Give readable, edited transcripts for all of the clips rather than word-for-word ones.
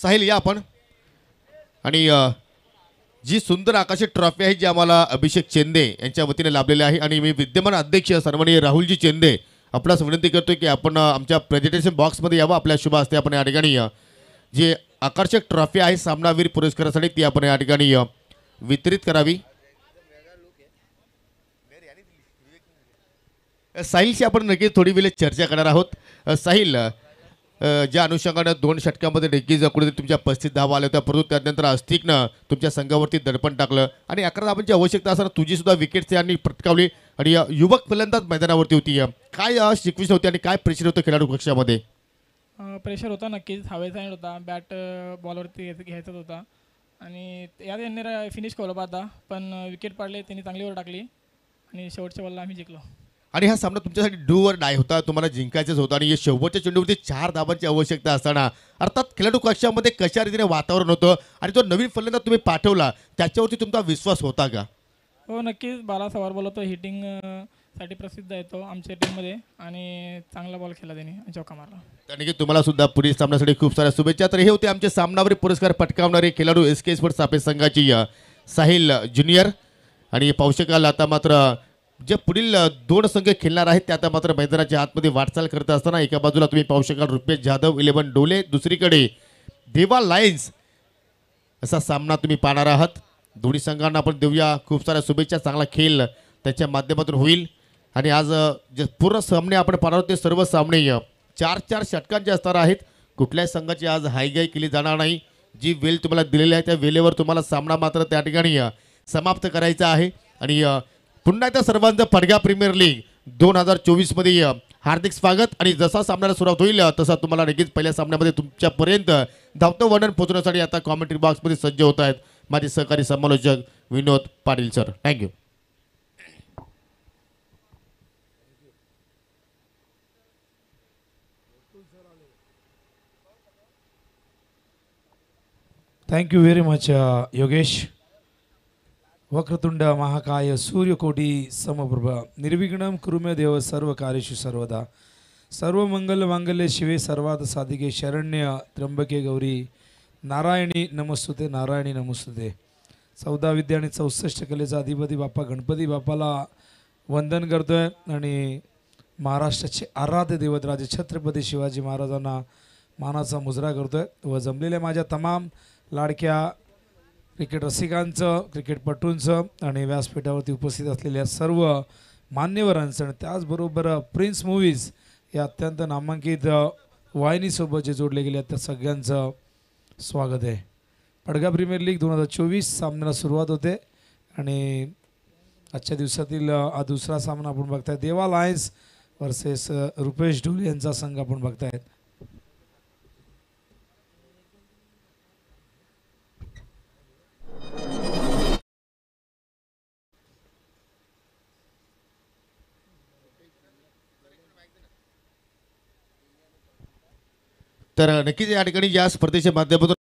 साहिल या आपण आणि जी सुंदर आकाशी ट्रॉफी आहे जी आम्हाला अभिषेक चेंदे यांच्या वतीने लाभलेली आहे आणि मी विद्यमान अध्यक्ष सन्माननीय राहुलजी चेंदे आपणास विनंती करतो की आपण आमच्या प्रेझेंटेशन बॉक्समध्ये यावं. आपल्या शुभ हस्ते आपण या ठिकाणी जी आकर्षक ट्रॉफी आहे सामनावीर पुरस्कारासाठी ती आपण या ठिकाणी वितरित करावी. साहिलशी आपण नक्कीच थोडी वेळ चर्चा करणार आहोत. साहिल, ज्या अनुषंगानं 2 षटकामध्ये नक्कीच कुठेतरी तुमच्या 35 धावा आल्या होत्या, परंतु त्यानंतर अस्तिकनं तुमच्या संघावरती दडपण टाकलं आणि 11 धावांची आवश्यकता असताना तुझी सुद्धा विकेट्स यांनी पटकावली आणि युवक फलंदाज मैदानावरती होती. काय शिकविश होती आणि काय प्रेशर होतं खेळाडू कक्षामध्ये? प्रेशर होता नक्कीच. हवेचा होता, बॅट बॉलवरती घ्यायचाच होता आणि यात यांनी फिनिश केलं पाहता, पण विकेट पाडले, त्यांनी चांगली वर टाकली आणि शेवटच्या बॉलला आम्ही जिंकलो. आणि हा सामना तुमच्यासाठी डू और डाय होता, तुम्हाला जिंकायचंच होतं आणि शेवटच्या चेंडूवरती 4 धावांची आवश्यकता असताना अर्थात खेळाडू कक्षामध्ये कशा रीतीने वातावरण होतं आणि जो नवीन फलंदाज तुम्ही पाठवला त्याच्यावरती तुमचा विश्वास होता का? हो नक्कीच. बाला सवार बॉल होतो, हिटिंग साठी प्रसिद्ध आहे तो आमच्या टीममध्ये आणि चांगला बॉल खेळला त्यांनी, चौका मारला. त्याने की तुम्हाला सुद्धा पुढील सामन्यासाठी खूप साऱ्या शुभेच्छा. तर हे होते आमचे सामनावरील पुरस्कार पटकावणारे खेळाडू SK स्पोर्ट्स सापे संघाची साहिल ज्युनियर. आणि पाहू शकाल आता मात्र जे पुढील 2 संघ खेळणार आहेत ते आता मात्र मैदानाच्या आतमध्ये वाटचाल करत असताना एका बाजूला तुम्ही पाहू शकाल रुपेश जाधव 11 डोले, दुसरीकडे देवा लायन्स असा सामना तुम्ही पाहणार आहात. दोन्ही संघांना आपण देऊया खूप साऱ्या शुभेच्छा. चांगला खेळ त्याच्या माध्यमातून होईल आणि आज जे पूर्ण सामने आपण पाहणार आहोत ते सर्व सामने 4-4 षटकांचे असणार आहेत. कुठल्याही संघाची आज हायगाई केली जाणार नाही. जी वेळ तुम्हाला दिलेली आहे त्या वेळेवर तुम्हाला सामना मात्र त्या ठिकाणी समाप्त करायचा आहे. आणि पुन्हा एकदा सर्वांचं पडगा प्रीमियर लीग 2024 मध्ये हार्दिक स्वागत. आणि जसा सामन्याला सुरुवात होईल तसा तुम्हाला नक्कीच पहिल्या सामन्यामध्ये तुमच्यापर्यंत धावतं वर्णन पोहोचण्यासाठी आता कॉमेंट्री बॉक्समध्ये सज्ज होत आहेत माझे सहकारी समालोचक Vinod Patil sir. Thank you. Thank you very much Yogesh. वक्रतुंड महाकाय सूर्यकोटी समप्रभ निर्विघ्नं कुरु मे देव सर्व कार्येषु सर्वदा. सर्व मंगल मांगल्ये शिवे सर्वार्थ साधिके शरण्य त्र्यंबके गौरी नारायणी नमस्तुते नारायणी नमस्तुते. 14 विद्या आणि 64 कलेचा अधिपती बाप्पा गणपती बाप्पाला वंदन करतोय आणि महाराष्ट्राचे आराध्य दैवत राजे छत्रपती शिवाजी महाराजांना मानाचा मुजरा करतोय. व जमलेल्या माझ्या तमाम लाडक्या क्रिकेट रसिकांचं, क्रिकेटपटूंचं आणि व्यासपीठावरती उपस्थित असलेल्या सर्व मान्यवरांचं आणि त्याचबरोबर प्रिन्स मूवीज या अत्यंत नामांकित वाहिनीसोबत जे जोडले गेले त्या सगळ्यांचं स्वागत आहे. पडगा प्रीमियर लीग 2024 सामन्याला सुरुवात होते आणि आजच्या दिवसातील हा दुसरा सामना आपण बघताय. देवा लायन्स वर्सेस रुपेश ढोले यांचा संघ आपण बघतायत. तर नक्कीच या ठिकाणी या स्पर्धेच्या माध्यमातून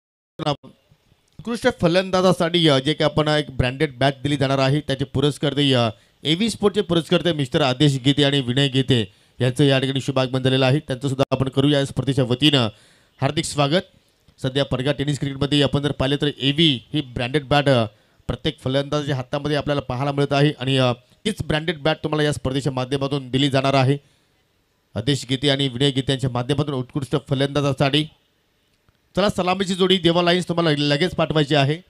उत्कृष्ट फलंदाजासाठी जे काही आपण एक ब्रँडेड बॅट दिली जाणार आहे त्याचे पुरस्कर्ते AV स्पोर्टचे पुरस्कर्ते मिस्टर आदेश गीते आणि विनय गीते यांचं या ठिकाणी शुभागमन झालेलं आहे. त्यांचं सुद्धा आपण करूया या स्पर्धेच्या वतीनं हार्दिक स्वागत. सध्या पडगा टेनिस क्रिकेटमध्ये आपण जर पाहिले तर AV ही ब्रँडेड बॅट प्रत्येक फलंदाजाच्या हातामध्ये आपल्याला पाहायला मिळत आहे आणि तीच ब्रँडेड बॅट तुम्हाला या स्पर्धेच्या माध्यमातून दिली जाणार आहे. आदेश गीते आणि विनय गीते यांच्या माध्यमातून उत्कृष्ट फलंदाजासाठी चला सलामीची जोडी देवा लाईन्स तुम्हाला लगेच पाठवायची आहे.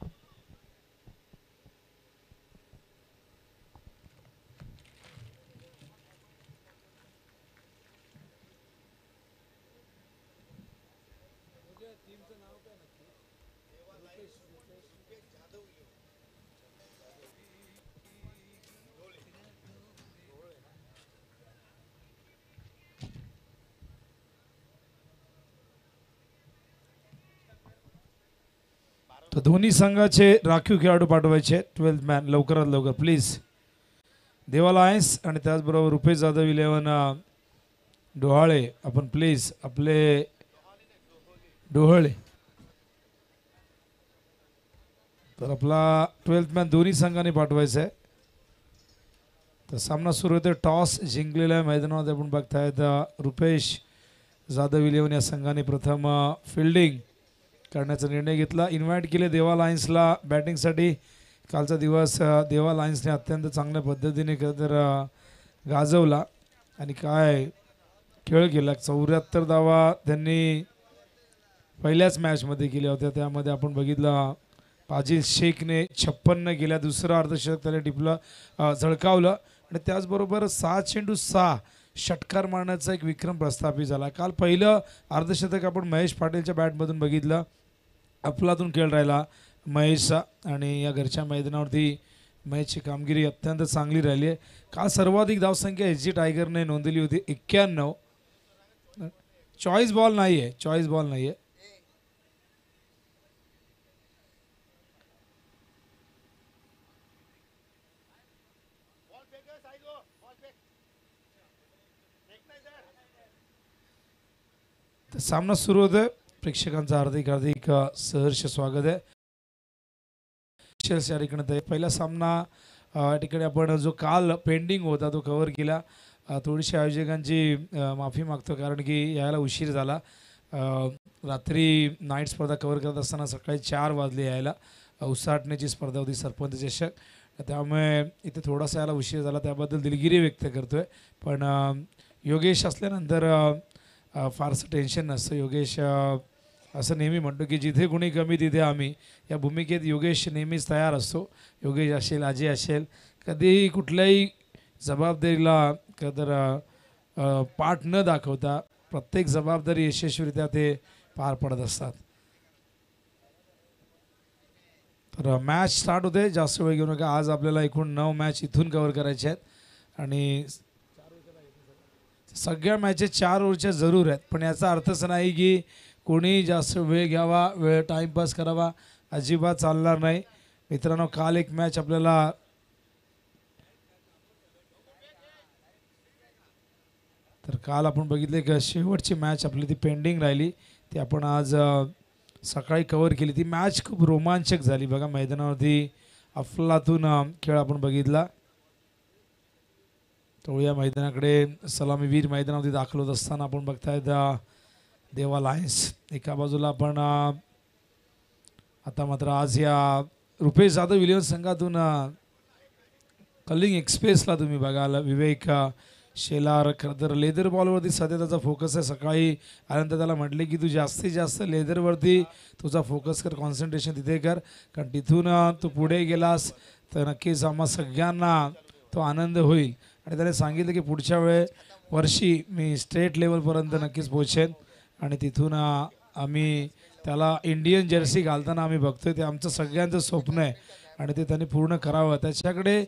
तर दोन्ही संघाचे राखीव खेळाडू पाठवायचे 12th मॅन लवकरात लवकर प्लीज. देवा लायन्स आणि त्याचबरोबर रुपेश जाधव 11 डोहाळे आपण प्लीज आपले डोहाळे. तर आपला 12th मॅन दोन्ही संघांनी पाठवायचा आहे. तर सामना सुरू होतो. टॉस जिंकलेल्या मैदानामध्ये आपण बघतायत रुपेश जाधव 11 या संघाने प्रथम फिल्डिंग करण्याचा निर्णय घेतला. इन्व्हाइट केले देवा लायन्सला बॅटिंगसाठी. कालचा दिवस देवा लायन्सने अत्यंत चांगल्या पद्धतीने तर गाजवला आणि काय खेळ केला. 74 धावा त्यांनी पहिल्याच मॅचमध्ये केल्या होत्या. त्यामध्ये आपण बघितलं पाजिल शेखने 56 केल्या. दुसरं अर्धशतक त्याला टिपलं झळकावलं आणि त्याचबरोबर 6 चेंडू 6 षटकार मारण्याचा एक विक्रम प्रस्थापित झाला. काल पहिलं अर्धशतक आपण महेश पाटीलच्या बॅटमधून बघितलं. अफलातून खेळ राहिला महेशचा आणि या घरच्या मैदानावरती महेशची कामगिरी अत्यंत चांगली राहिली आहे. काल सर्वाधिक धावसंख्या एस.जी. टायगरने नोंदवली होती 91. चॉईस बॉल नाही आहे. तर सामना सुरू होतोय. प्रेक्षकांचं हार्दिक सहर्ष स्वागत आहे. या ठिकाणी पहिला सामना या ठिकाणी आपण जो काल पेंडिंग होता तो कव्हर केला. थोडीशी आयोजकांची माफी मागतो कारण की यायला उशीर झाला. रात्री नाईट स्पर्धा कव्हर करत असताना सकाळी 4 वाजले यायला. उसाटण्याची स्पर्धा होती सरपंच चषक, त्यामुळे इथे थोडासा यायला उशीर झाला. त्याबद्दल दिलगिरी व्यक्त करतोय. पण योगेश असल्यानंतर फारसं टेन्शन नसतं. योगेश असं नेहमी म्हणतो की जिथे कुणी कमी तिथे आम्ही. या भूमिकेत योगेश नेहमीच तयार असतो. योगेश असेल, अजय असेल, कधीही कुठल्याही जबाबदारीला तर पाठ न दाखवता प्रत्येक जबाबदारी यशस्वीरित्या ते पार पडत असतात. तर मॅच स्टार्ट होते. जास्त वेळ घेऊ नका. आज आपल्याला एकूण 9 मॅच इथून कव्हर करायचे आहेत आणि सगळ्या मॅचेस 4 ओव्हरच्या जरूर आहेत. पण याचा अर्थ असं नाही की कोणी जास्त वेळ घ्यावा, टाईमपास करावा, अजिबात चालणार नाही. मित्रांनो, काल एक मॅच आपल्याला तर काल आपण बघितले की शेवटची मॅच आपली ती पेंडिंग राहिली. ती आपण आज सकाळी कव्हर केली. ती मॅच खूप रोमांचक झाली. बघा मैदानावरती अफलातून खेळ आपण बघितला. तो या मैदानाकडे सलामीवीर मैदानावरती दाखल होत असताना आपण बघतायत देवा लायन्स एका बाजूला. आपण आता मात्र आज या रुपेश जाधव विलियम्स संघातून कलिंग एक्सप्रेसला तुम्ही बघाल विवेक शेलार. खरं तर लेदर बॉलवरती सध्या त्याचा फोकस आहे. सकाळी आल्यानंतर त्याला म्हटले की तू जास्तीत जास्त लेदरवरती तुझा फोकस कर, कॉन्सन्ट्रेशन तिथे कर, कारण तिथून तू पुढे गेलास तर नक्कीच आम्हा सगळ्यांना तो आनंद होईल. आणि त्याने सांगितलं की पुढच्या वर्षी मी स्टेट लेवलपर्यंत नक्कीच पोहोचेन आणि तिथून आम्ही त्याला इंडियन जर्सी घालताना आम्ही बघतोय. ते आमचं सगळ्यांचं स्वप्न आहे आणि ते त्यांनी पूर्ण करावं. त्याच्याकडे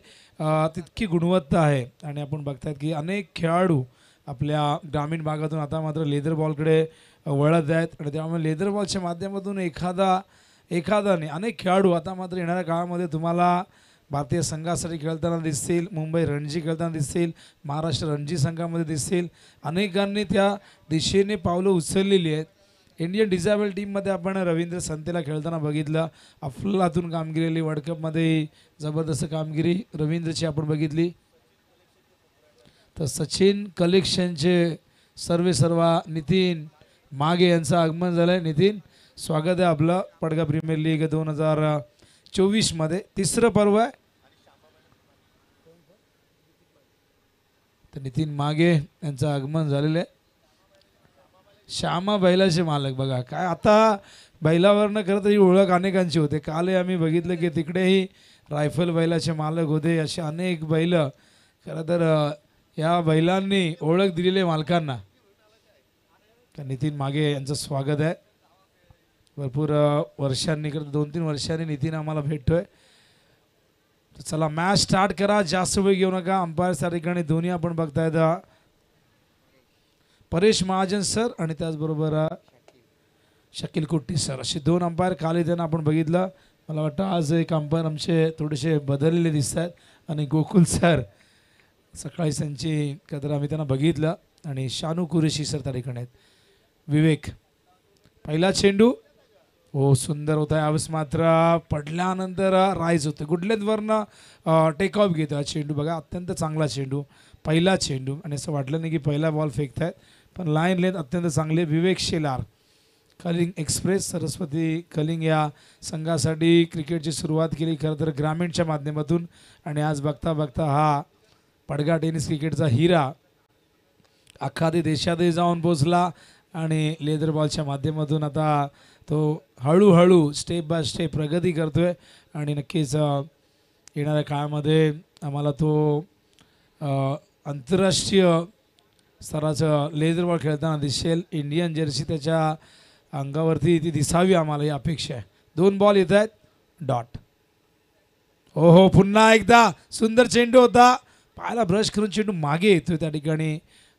तितकी गुणवत्ता आहे आणि आपण बघतायत की अनेक खेळाडू आपल्या ग्रामीण भागातून आता मात्र लेदर बॉलकडे वळत आहेत आणि त्यामुळे लेदर बॉलच्या माध्यमातून एखादाने अनेक खेळाडू आता मात्र येणाऱ्या काळामध्ये तुम्हाला भारतीय संघासाठी खेळताना दिसतील, मुंबई रणजी खेळताना दिसतील, महाराष्ट्र रणजी संघामध्ये दिसतील. अनेकांनी त्या दिशेने पावलं उचललेली आहेत. इंडियन डिझायबल टीममध्ये आपण रवींद्र संतेला खेळताना बघितलं. अफलातून कामगिरी, वर्ल्ड कपमध्ये जबरदस्त कामगिरी रवींद्रची आपण बघितली. तर सचिन कलेक्शनचे सर्वा नितीन मागे यांचं आगमन झालं आहे. नितीन, स्वागत आहे आपलं पडगा प्रीमियर लीग 2024मध्ये. तिसरं पर्व आहे. तर नितीन मागे यांचं आगमन झालेलं आहे. श्यामा बैलाचे मालक बघा काय आता बैलावरनं खरं तर ही ओळख अनेकांची होते. कालही आम्ही बघितलं की तिकडेही रायफल बैलाचे मालक होते. असे अनेक बैल खरं तर या बैलांनी ओळख दिलेली मालकांना. तर नितीन मागे यांचं स्वागत आहे. भरपूर वर्षांनी खरं 2-3 वर्षांनी नितीन आम्हाला भेटतोय. तर चला मॅच स्टार्ट करा. जास्त वेळ घेऊ नका. अंपायर त्या ठिकाणी दोन्ही आपण बघतायत परेश महाजन सर आणि त्याचबरोबर शकील कुट्टी सर, असे 2 अंपायर. काल त्यांना आपण बघितलं. मला वाटतं आज एक अंपायर आमचे थोडेसे बदललेले दिसत आहेत आणि गोकुल सर सकाळी त्यांची कदर आम्ही त्यांना बघितलं आणि शानू कुरेशी सर त्या ठिकाणी आहेत. विवेक पहिला चेंडू हो सुंदर होता. यावेळेस मात्र पडल्यानंतर राईज होते. गुडलेतवरनं टेक ऑफ घेतो हा चेंडू. बघा अत्यंत चांगला चेंडू, पहिला चेंडू आणि असं वाटलं नाही की पहिला बॉल फेकतायत, पण लाईन लेंथ अत्यंत चांगली. विवेक शेलार कलिंग एक्सप्रेस सरस्वती कलिंग या संघासाठी क्रिकेटची सुरुवात केली खरं तर ग्रामीणच्या माध्यमातून आणि आज बघता बघता हा पडगा टेनिस क्रिकेटचा हिरा अख्खा देशातही जाऊन पोचला आणि लेदर बॉलच्या माध्यमातून आता तो हळूहळू स्टेप बाय स्टेप प्रगती करतोय आणि नक्कीच येणाऱ्या काळामध्ये आम्हाला तो आंतरराष्ट्रीय स्तराचं लेदर बॉल खेळताना दिसेल. इंडियन जर्सी त्याच्या अंगावरती ती दिसावी आम्हाला ही अपेक्षा आहे. 2 बॉल येत आहेत डॉट. हो पुन्हा एकदा सुंदर चेंडू होता. पायाला ब्रश करून चेंडू मागे येतोय त्या ठिकाणी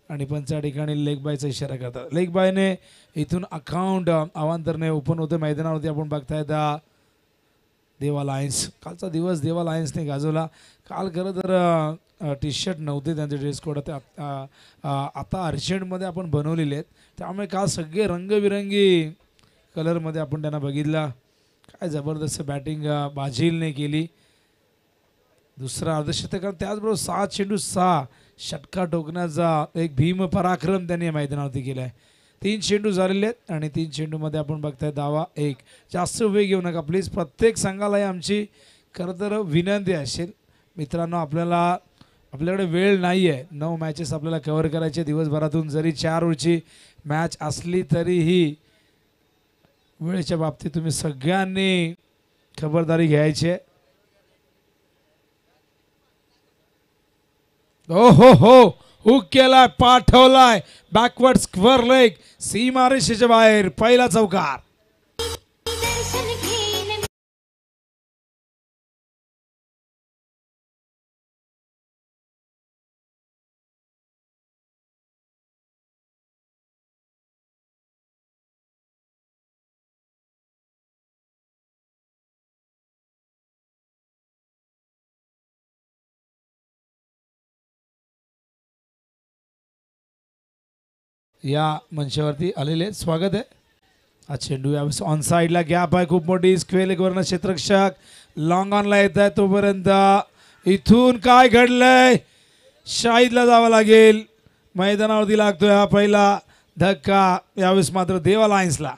आणि पण त्या ठिकाणी लेग बायचा इशारा करतात. लेग बायने इथून अकाउंट अवांतरने ओपन होते मैदानावरती. आपण बघताय त्या देवा लायन्स कालचा दिवस देवा लायन्सने गाजवला. काल खरं तर टी शर्ट नव्हते त्यांचे ड्रेस कोड आता अर्जंटमध्ये आपण बनवलेले आहेत त्यामुळे काल सगळे रंगबिरंगी कलरमध्ये आपण त्यांना बघितला. काय जबरदस्त बॅटिंग बाजीलने केली. दुसरा अर्धशतक त्याचबरोबर 7 चेंडू 6 षटका टोकण्याचा एक भीम पराक्रम त्यांनी या मैदानावरती केला आहे. 3 चेंडू झालेले आहेत आणि 3 चेंडूमध्ये आपण बघताय धावा 1. जास्त वेळ घेऊ नका प्लीज. प्रत्येक संघाला आमची खरं तर विनंती असेल मित्रांनो, आपल्याकडे वेळ नाही आहे. 9 मॅचेस आपल्याला कव्हर करायचे दिवसभरातून. जरी 4 ओव्हरची मॅच असली तरीही वेळेच्या बाबतीत तुम्ही सगळ्यांनी खबरदारी घ्यायची आहे. हो हुक केलाय पाठवलाय बॅकवर्ड स्क्वेअर लेग सीमारेषेच्या बाहेर. पहिला चौकार. या मंचावरती आलेले स्वागत आहे. हा चेंडू यावेळेस ऑन साईडला गॅप आहे खूप मोठी. स्क्वेअर लेगवरनं क्षेत्ररक्षक लॉंग ऑनला येत आहे तोपर्यंत इथून काय घडलंय. शाहिदला जावं लागेल. मैदानावरती लागतोय हा पहिला धक्का. यावेळेस मात्र देवा लायन्सला.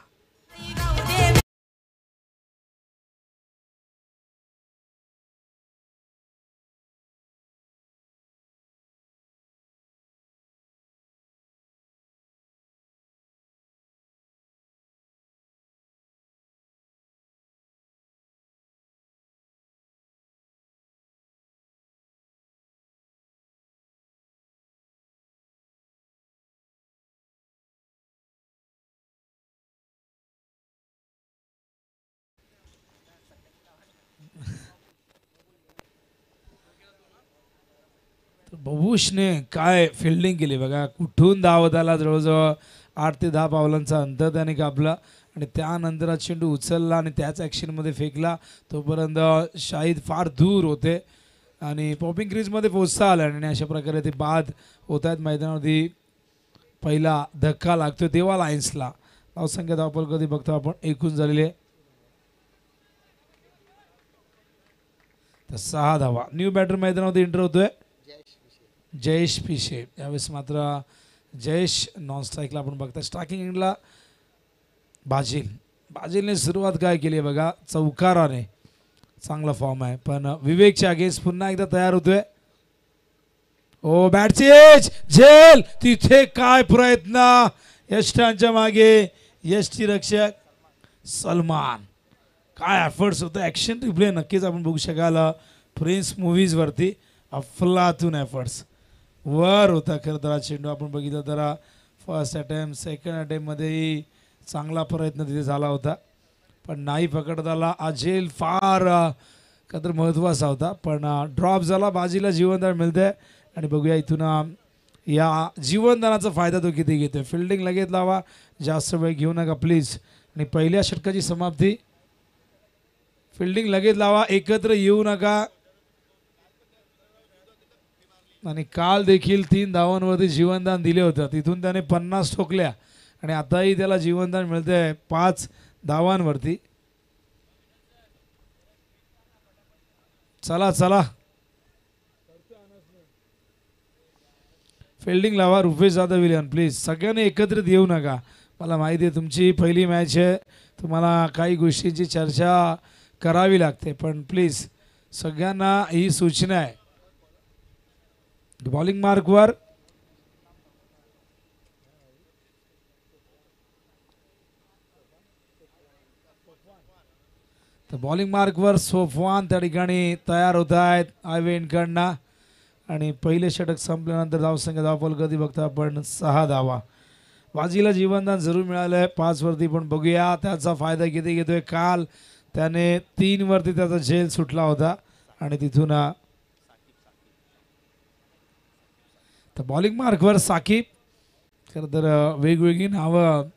बबूशने काय फिल्डिंग केली बघा. कुठून धावत आला. जवळजवळ 8 ते 10 पावलांचा अंतर त्याने कापला आणि त्यानंतर हा चेंडू उचलला आणि त्याच ॲक्शनमध्ये फेकला. तोपर्यंत शाहिद फार दूर होते आणि पॉपिंग क्रीजमध्ये पोचता आला आणि अशा प्रकारे ते बाद होत आहेत. मैदानावरती पहिला धक्का लागतो देवा लायन्सला. धावसंख्या धावपल कधी बघतो आपण एकूण झालेले 6 धावा. न्यू बॅटर मैदानावरती एंटर होतोय जयेश पिशे. यावेळेस मात्र जयेश नॉन स्ट्राईकला आपण बघता. स्ट्रायकिंग एंडला बाजीलने सुरुवात काय केली आहे बघा चौकाराने. चांगला फॉर्म आहे पण विवेकच्या अगेन्स्ट पुन्हा एकदा तयार होतोय. ओ बॅटची एज झेल तिथे काय प्रयत्न. यष्टांच्या मागे यष्टी रक्षक सलमान. काय एफर्ट्स होतं. ॲक्शन रिप्ले नक्कीच आपण बघू शकाल प्रिन्स मूव्हीजवरती. अफलातून एफर्ट्स वर होता. खरं तर चेंडू आपण बघितलं तर फर्स्ट अटेम्प्ट सेकंड अटेम्प्टमध्येही चांगला प्रयत्न तिथे झाला होता पण नाही पकडता आला. अजेल फार खरं तर महत्त्वाचा होता पण ड्रॉप झाला. बाजीला जीवनदान मिळते आणि बघूया इथून या जीवनदानाचा फायदा तो किती घेतोय. फिल्डिंग लगेच लावा. जास्त वेळ घेऊ नका प्लीज. आणि पहिल्या षटकाची समाप्ती. फिल्डिंग लगेच लावा. एकत्र येऊ नका. आणि काल देखील 3 धावांवरती जीवनदान दिले होतं. तिथून त्याने 50 ठोकल्या आणि आताही त्याला जीवनदान मिळतंय 5 धावांवरती. चला फिल्डिंग लावा. रुपेश जाधव विलियन प्लीज. सगळ्यांनी एकत्रित येऊ नका. मला माहिती आहे तुमची पहिली मॅच आहे, तुम्हाला काही गोष्टींची चर्चा करावी लागते, पण प्लीज सगळ्यांना ही सूचना आहे. बॉलिंग मार्कवर तर बॉलिंग मार्कवर सोफवान त्या ठिकाणी तयार होत आहेत आयवेंकडनं. आणि पहिले षटक संपल्यानंतर धावसंख्या धावफल कधी बघता आपण 6 धावा. बाजीला जीवनदान जरूर मिळालं आहे 5 वरती, पण बघूया त्याचा फायदा किती घेतोय. काल त्याने 3 वरती त्याचा झेल सुटला होता आणि तिथून तर बॉलिंग मार्कवर साकिब. खरं तर वेगवेगळी नावं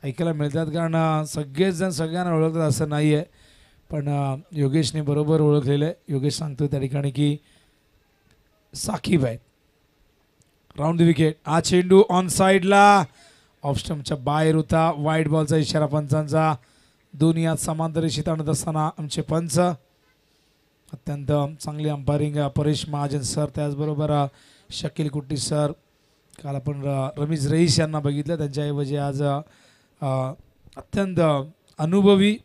ऐकायला मिळतात, कारण सगळेच जण सगळ्यांना ओळखतात असं नाही आहे, पण योगेशने बरोबर ओळखलेलं आहे. योगेश सांगतोय त्या ठिकाणी की साकिब आहे. Round the wicket. हा चेंडू ऑन साईडला ऑफ स्टंपच्या बाहेर होता. वाईट बॉलचा इशारा पंचांचा. दोन्ही हात समांतर रेषेत आणत असताना आमचे पंच. अत्यंत चांगली अंपायरिंग परेश महाजन सर, त्याचबरोबर शकील कुट्टी सर. काल आपण रमीज रईस यांना बघितलं, त्यांच्याऐवजी आज अत्यंत अनुभवी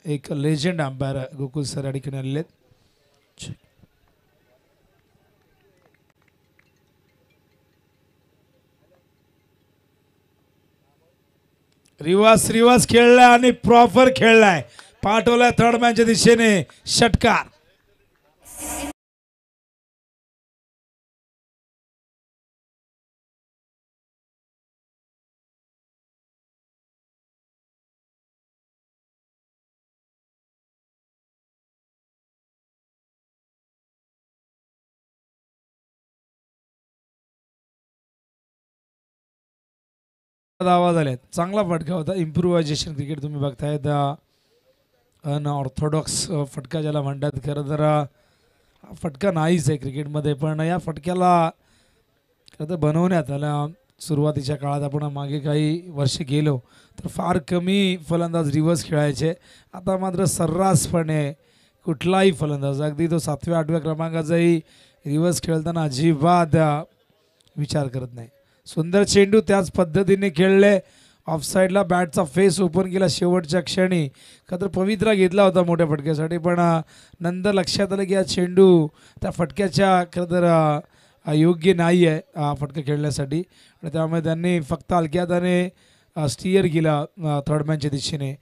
एक लेजंड अंपायर गोकुल सर या ठिकाणी आलेले आहेत. रिवर्स खेळलाय आणि प्रॉपर खेळलाय. पाठवलाय थर्ड मॅनच्या दिशेने षटकार. धावा झाल्यात. चांगला फटका होता. इम्प्रुव्हायझेशन क्रिकेट तुम्ही बघतायत. अनऑर्थोडॉक्स फटका ज्याला म्हणतात. खरं तर हा फटका नाहीच आहे क्रिकेटमध्ये, पण या फटक्याला खरं तर बनवण्यात आला. सुरुवातीच्या काळात आपण मागे काही वर्ष गेलो तर फार कमी फलंदाज रिव्हर्स खेळायचे. आता मात्र सर्रासपणे कुठलाही फलंदाज, अगदी तो 7व्या-8व्या क्रमांकाचाही रिव्हर्स खेळताना अजिबात विचार करत नाही. सुंदर चेंडू त्याच पद्धतीने खेळले. ऑफसाईडला बॅटचा फेस ओपन केला शेवटच्या क्षणी. खरं तर पवित्रा घेतला होता मोठ्या फटक्यासाठी, पण नंतर लक्षात आलं की हा चेंडू त्या फटक्याच्या खरं तर योग्य नाही आहे हा फटका खेळण्यासाठी, आणि त्यामुळे त्यांनी फक्त हलक्यात स्टिअर केला थर्ड मॅनच्या दिशेने.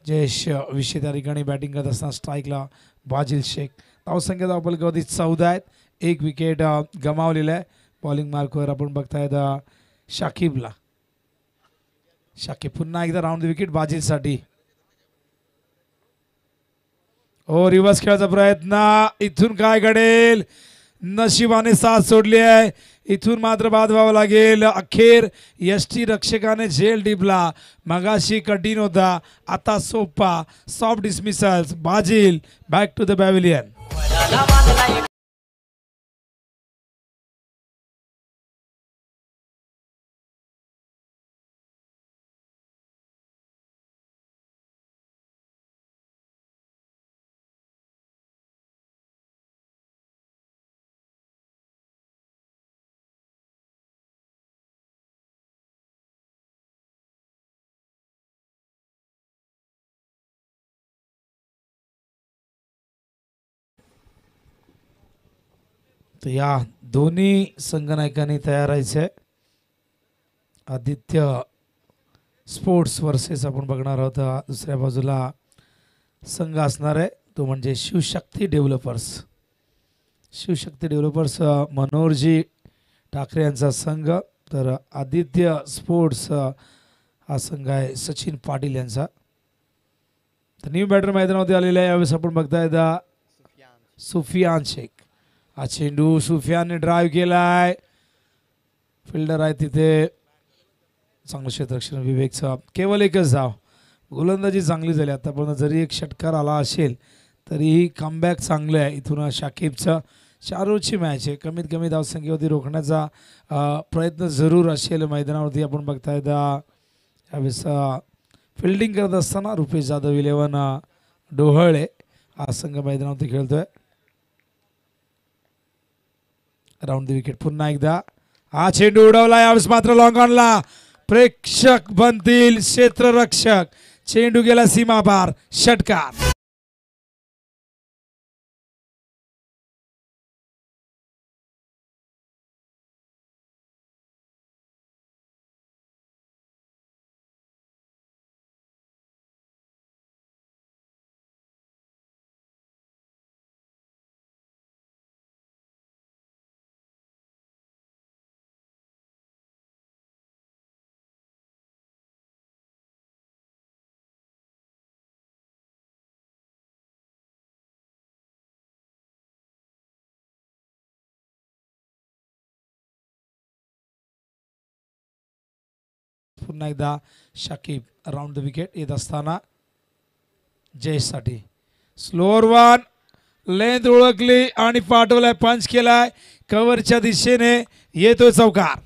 जयेश विषय त्या ठिकाणी बॅटिंग करत असताना स्ट्राईकला बाजिल शेख. धावसंख्या धावफलकावधी 14 आहेत. 1 विकेट गमावलेला आहे. बॉलिंग मार्कवर आपण बघतायत शाकिबला. शाकिब पुन्हा एकदा राऊंड द विकेट बाजीसाठी. ओ रिव्हर्स खेळायचा प्रयत्न. इथून काय घडेल. नशिबाने साथ सोडली आहे. इथून मात्र बाद व्हावं लागेल. अखेर यष्टी रक्षकाने झेल टिपला. मगाशी कठीण होता, आता सोपा. Soft dismissals. Basil back to the pavilion. तर या दोन्ही संघनायकांनी तयार व्हायचं आहे. आदित्य स्पोर्ट्स वर्सेस आपण बघणार आहोत. दुसऱ्या बाजूला संघ असणार आहे तो म्हणजे शिवशक्ती डेव्हलपर्स. शिवशक्ती डेव्हलपर्स मनोहरजी ठाकरे यांचा संघ, तर आदित्य स्पोर्ट्स हा संघ आहे सचिन पाटील यांचा. तर न्यू बॅटर मैदानावरती आलेला आहे. यावेळेस आपण बघतायत सुफियान शेख. हा चेंडू सुफियानने ड्राईव्ह केलाय. फिल्डर आहे तिथे. चांगलं क्षेत्ररक्षण विवेकचा. केवळ एकच धाव. गोलंदाजी चांगली झाली आतापर्यंत. जरी एक षटकार आला असेल तरीही कमबॅक चांगलं आहे इथून शाकिबचं. 4 ओव्हरची मॅच आहे. कमीत कमी धावसंख्येवरती रोखण्याचा प्रयत्न जरूर असेल मैदानावरती. आपण बघतायत यावेळेस फिल्डिंग करत असताना रुपेश जाधव 11 डोहळे हा संघ मैदानावरती खेळतोय. राऊंड द विकेट पुन्हा एकदा. हा चेंडू उडवला. यावेळेस मात्र लॉंग ऑनला प्रेक्षक बनतील क्षेत्ररक्षक. चेंडू गेला सीमा पार, षटकार. पुन्हा एकदा शाकिब राऊंड द विकेट येत असताना जयेशसाठी स्लोअर वन, लेंथ ओळखली आणि पाठवलाय, पंच केलाय, कव्हरच्या दिशेने येतोय चौकार.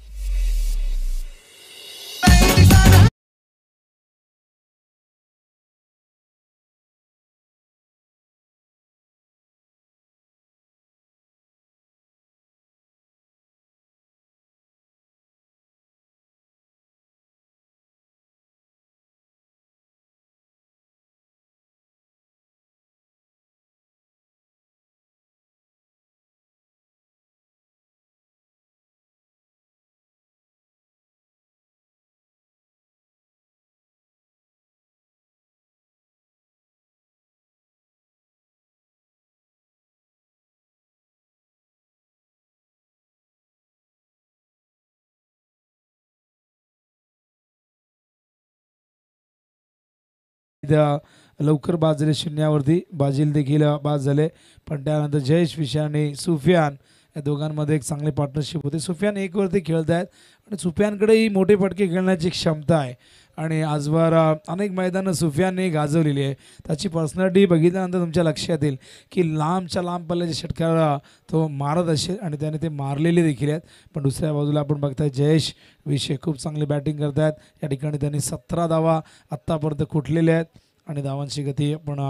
लवकर बाद झाले शून्यावरती. बाजील देखील बाद झाले, पण त्यानंतर जयेश विषय आणि सुफियान या दोघांमध्ये एक चांगली पार्टनरशिप होते. सुफियान एक वरती खेळत आहेत आणि सुफियानकडेही मोठे फटके खेळण्याची क्षमता आहे आणि आजवर अनेक मैदानं सुफियानने गाजवलेली आहे. त्याची पर्सनॅलिटी बघितल्यानंतर तुमच्या लक्षात येईल की लांबच्या लांब पल्ल्याचे षटकार तो मारत असेल आणि त्याने ते मारलेले देखील आहेत. पण दुसऱ्या बाजूला आपण बघताय जयेश विषय खूप चांगली बॅटिंग करत आहेत. या ठिकाणी त्यांनी 17 धावा आत्तापर्यंत कुठलेले आहेत आणि धावांची गती आपण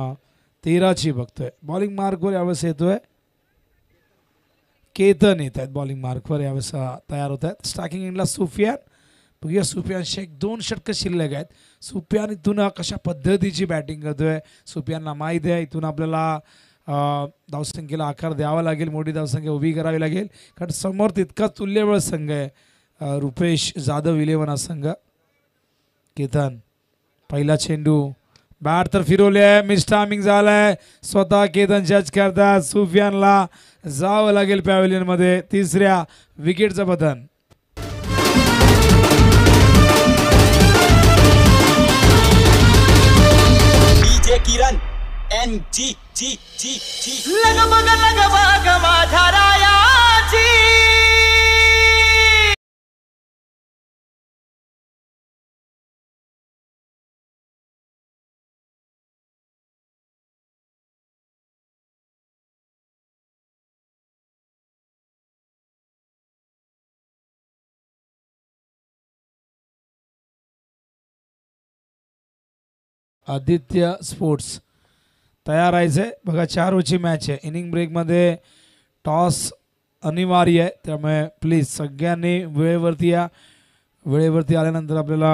13ची बघतोय. बॉलिंग मार्कवर यावेळेस येतोय केतन, येत आहेत बॉलिंग मार्कवर यावेळेस तयार होत आहेत. स्ट्रायकिंग एंडला सुफियान. बघूया सुफियानशी 1-2 षटकं शिल्लक आहेत. सुफियान इथून कशा पद्धतीची बॅटिंग करतोय. सुफियानला माहीत आहे इथून आपल्याला धावसंख्येला आकार द्यावा लागेल, मोठी धावसंख्या उभी करावी लागेल, कारण समोर तितका तुल्यबळ संघ आहे रुपेश जाधव इलेव्हन संघ. केतन पहिला चेंडू, बॅट तर फिरवले, मिस टायमिंग झालाय. स्वतः केतन जज करतात. सुफियानला जावं लागेल पॅव्हलियन मध्ये. तिसऱ्या विकेटचं पतन. किरण NG लग मग लग बाग माझ्या रायाची. आदित्य स्पोर्ट्स तयार आहे बघा. 4 ओव्हरची मॅच आहे. इनिंग ब्रेकमध्ये टॉस अनिवार्य आहे, त्यामुळे प्लीज सगळ्यांनी वेळेवरती या. वेळेवरती आल्यानंतर आपल्याला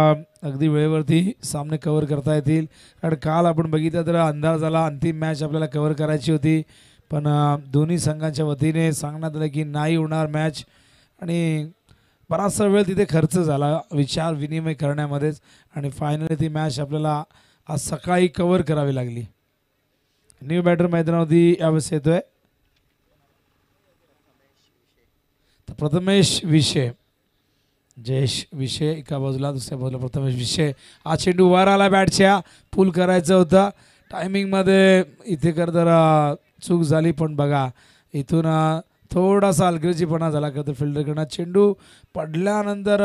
अगदी वेळेवरती सामने कव्हर करता येतील. कारण काल आपण बघितलं तर अंधार झाला, अंतिम मॅच आपल्याला कव्हर करायची होती, पण दोन्ही संघांच्या वतीने सांगण्यात आलं की नाही होणार मॅच आणि बराचसा वेळ तिथे खर्च झाला विचार विनिमय करण्यामध्येच आणि फायनली ती मॅच आपल्याला आज सकाळी कव्हर करावी लागली. न्यू बॅटर मैदानावरती यावेळेस येतोय तर प्रथमेश विषय, जयेश विषय एका बाजूला, दुसऱ्या बाजूला प्रथमेश विषय. हा चेंडू वर आला, बॅटच्या पुल करायचं होतं टायमिंगमध्ये. इथे कर जरा चूक झाली, पण बघा इथून थोडासा हलगर्जीपणा झाला का तर फिल्डरकडनं. चेंडू पडल्यानंतर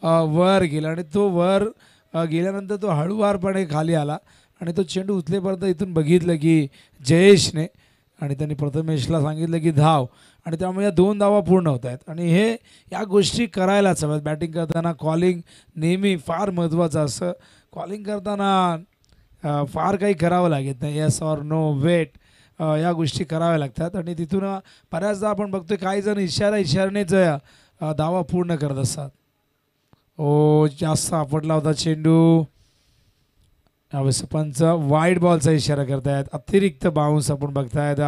वर गेला आणि तो वर गेल्यानंतर तो हळूवारपणे खाली आला आणि तो चेंडू उचलेपर्यंत इथून बघितलं की जयेशने आणि त्यांनी प्रथमेशला सांगितलं की धाव आणि त्यामुळे या 2 धावा पूर्ण होत आहेत. आणि हे या गोष्टी करायलाच हव्यात. बॅटिंग करताना कॉलिंग नेहमी फार महत्त्वाचं असतं. कॉलिंग करताना फार काही करावं लागत नाही. येस ऑर नो, वेट, या गोष्टी कराव्या लागतात आणि तिथून बऱ्याचदा आपण बघतोय काही जण इशाऱ्यानेच धावा पूर्ण करत असतात. जास्त आपटला होता चेंडू. यावेळेस पंच वाईड बॉलचा इशारा करतायत. अतिरिक्त बाउन्स आपण बघतायत.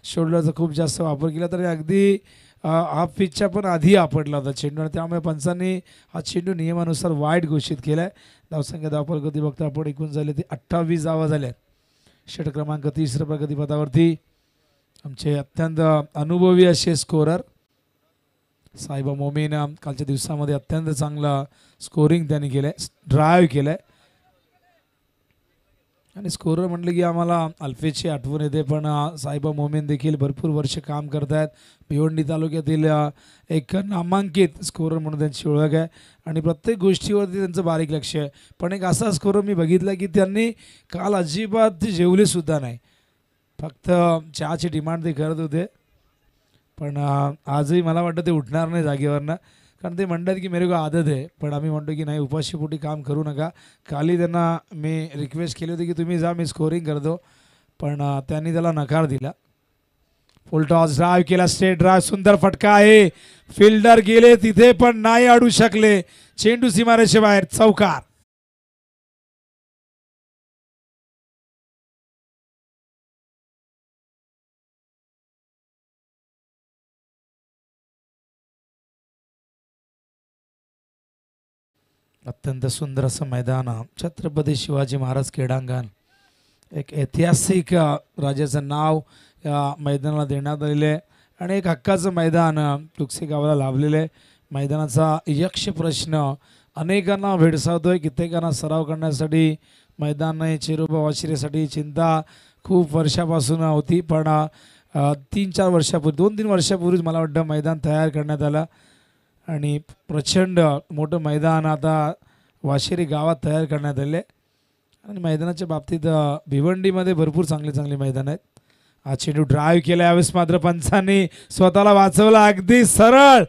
शोल्डरचा खूप जास्त वापर केला तरी अगदी हाफ पिचच्या पण आधी आपटला होता चेंडू आणि त्यामुळे पंचांनी हा चेंडू नियमानुसार वाईड घोषित केलाय. धावसंख्या धावफलक बघता आपण एकूण झाले ते 28 धावा झाल्या. षटक क्रमांक 30 प्रगतीपथावरती आमचे अत्यंत अनुभवी असे स्कोरर साहिबा मोमीन कालच्या दिवसामध्ये अत्यंत चांगलं स्कोरिंग त्यांनी केलंय, ड्राईव्ह केलंय. आणि स्कोरर म्हटलं की आम्हाला अल्फेजची आठवण येते, पण साहिबा मोमीन देखील भरपूर वर्ष काम करत आहेत. भिवंडी तालुक्यातील एक नामांकित स्कोरर म्हणून त्यांची ओळख आहे आणि प्रत्येक गोष्टीवरती त्यांचं बारीक लक्ष आहे. पण एक असा स्कोरर मी बघितला की त्यांनी काल अजिबात जेवलेसुद्धा नाही, फक्त चहाची डिमांड ते करत होते. पण आजही मला वाटतं ते उठणार नाही जागेवरनं, कारण ते म्हणतात की मेरे को आदत आहे. पण आम्ही म्हणतो की नाही, उपाशीपोटी काम करू नका. काली त्यांना मी रिक्वेस्ट केली होती की तुम्ही जा, मी स्कोरिंग करतो, पण त्यांनी त्याला नकार दिला. फुल टॉस ड्राईव्ह केला, स्ट्रेट ड्राईव्ह, सुंदर फटका आहे. फिल्डर गेले तिथे पण नाही अडू शकले. चेंडू सीमारेषे बाहेर, चौकार. अत्यंत सुंदर असं मैदान, छत्रपती शिवाजी महाराज क्रीडांगण, एक ऐतिहासिक राजाचं नाव या मैदानाला देण्यात आलेलं आहे आणि एक हक्काचं मैदान तुकसे गावाला लाभलेलं आहे. मैदानाचा यक्ष प्रश्न अनेकांना भेडसावतोय. कित्येकांना सराव करण्यासाठी मैदान चिरोबा वाशिरेसाठी चिंता खूप वर्षापासून होती, पण 3-4 वर्षापूर्वी 2-3 वर्षापूर्वीच मला वाटतं मैदान तयार करण्यात आलं आणि प्रचंड मोठं मैदान आता वाशिरी गावात तयार करण्यात आले. आणि मैदानाच्या बाबतीत भिवंडीमध्ये भरपूर चांगले मैदान आहेत. हा चेंडू ड्राईव्ह केला, यावेळेस मात्र पंचांनी स्वतःला वाचवला अगदी सरळ.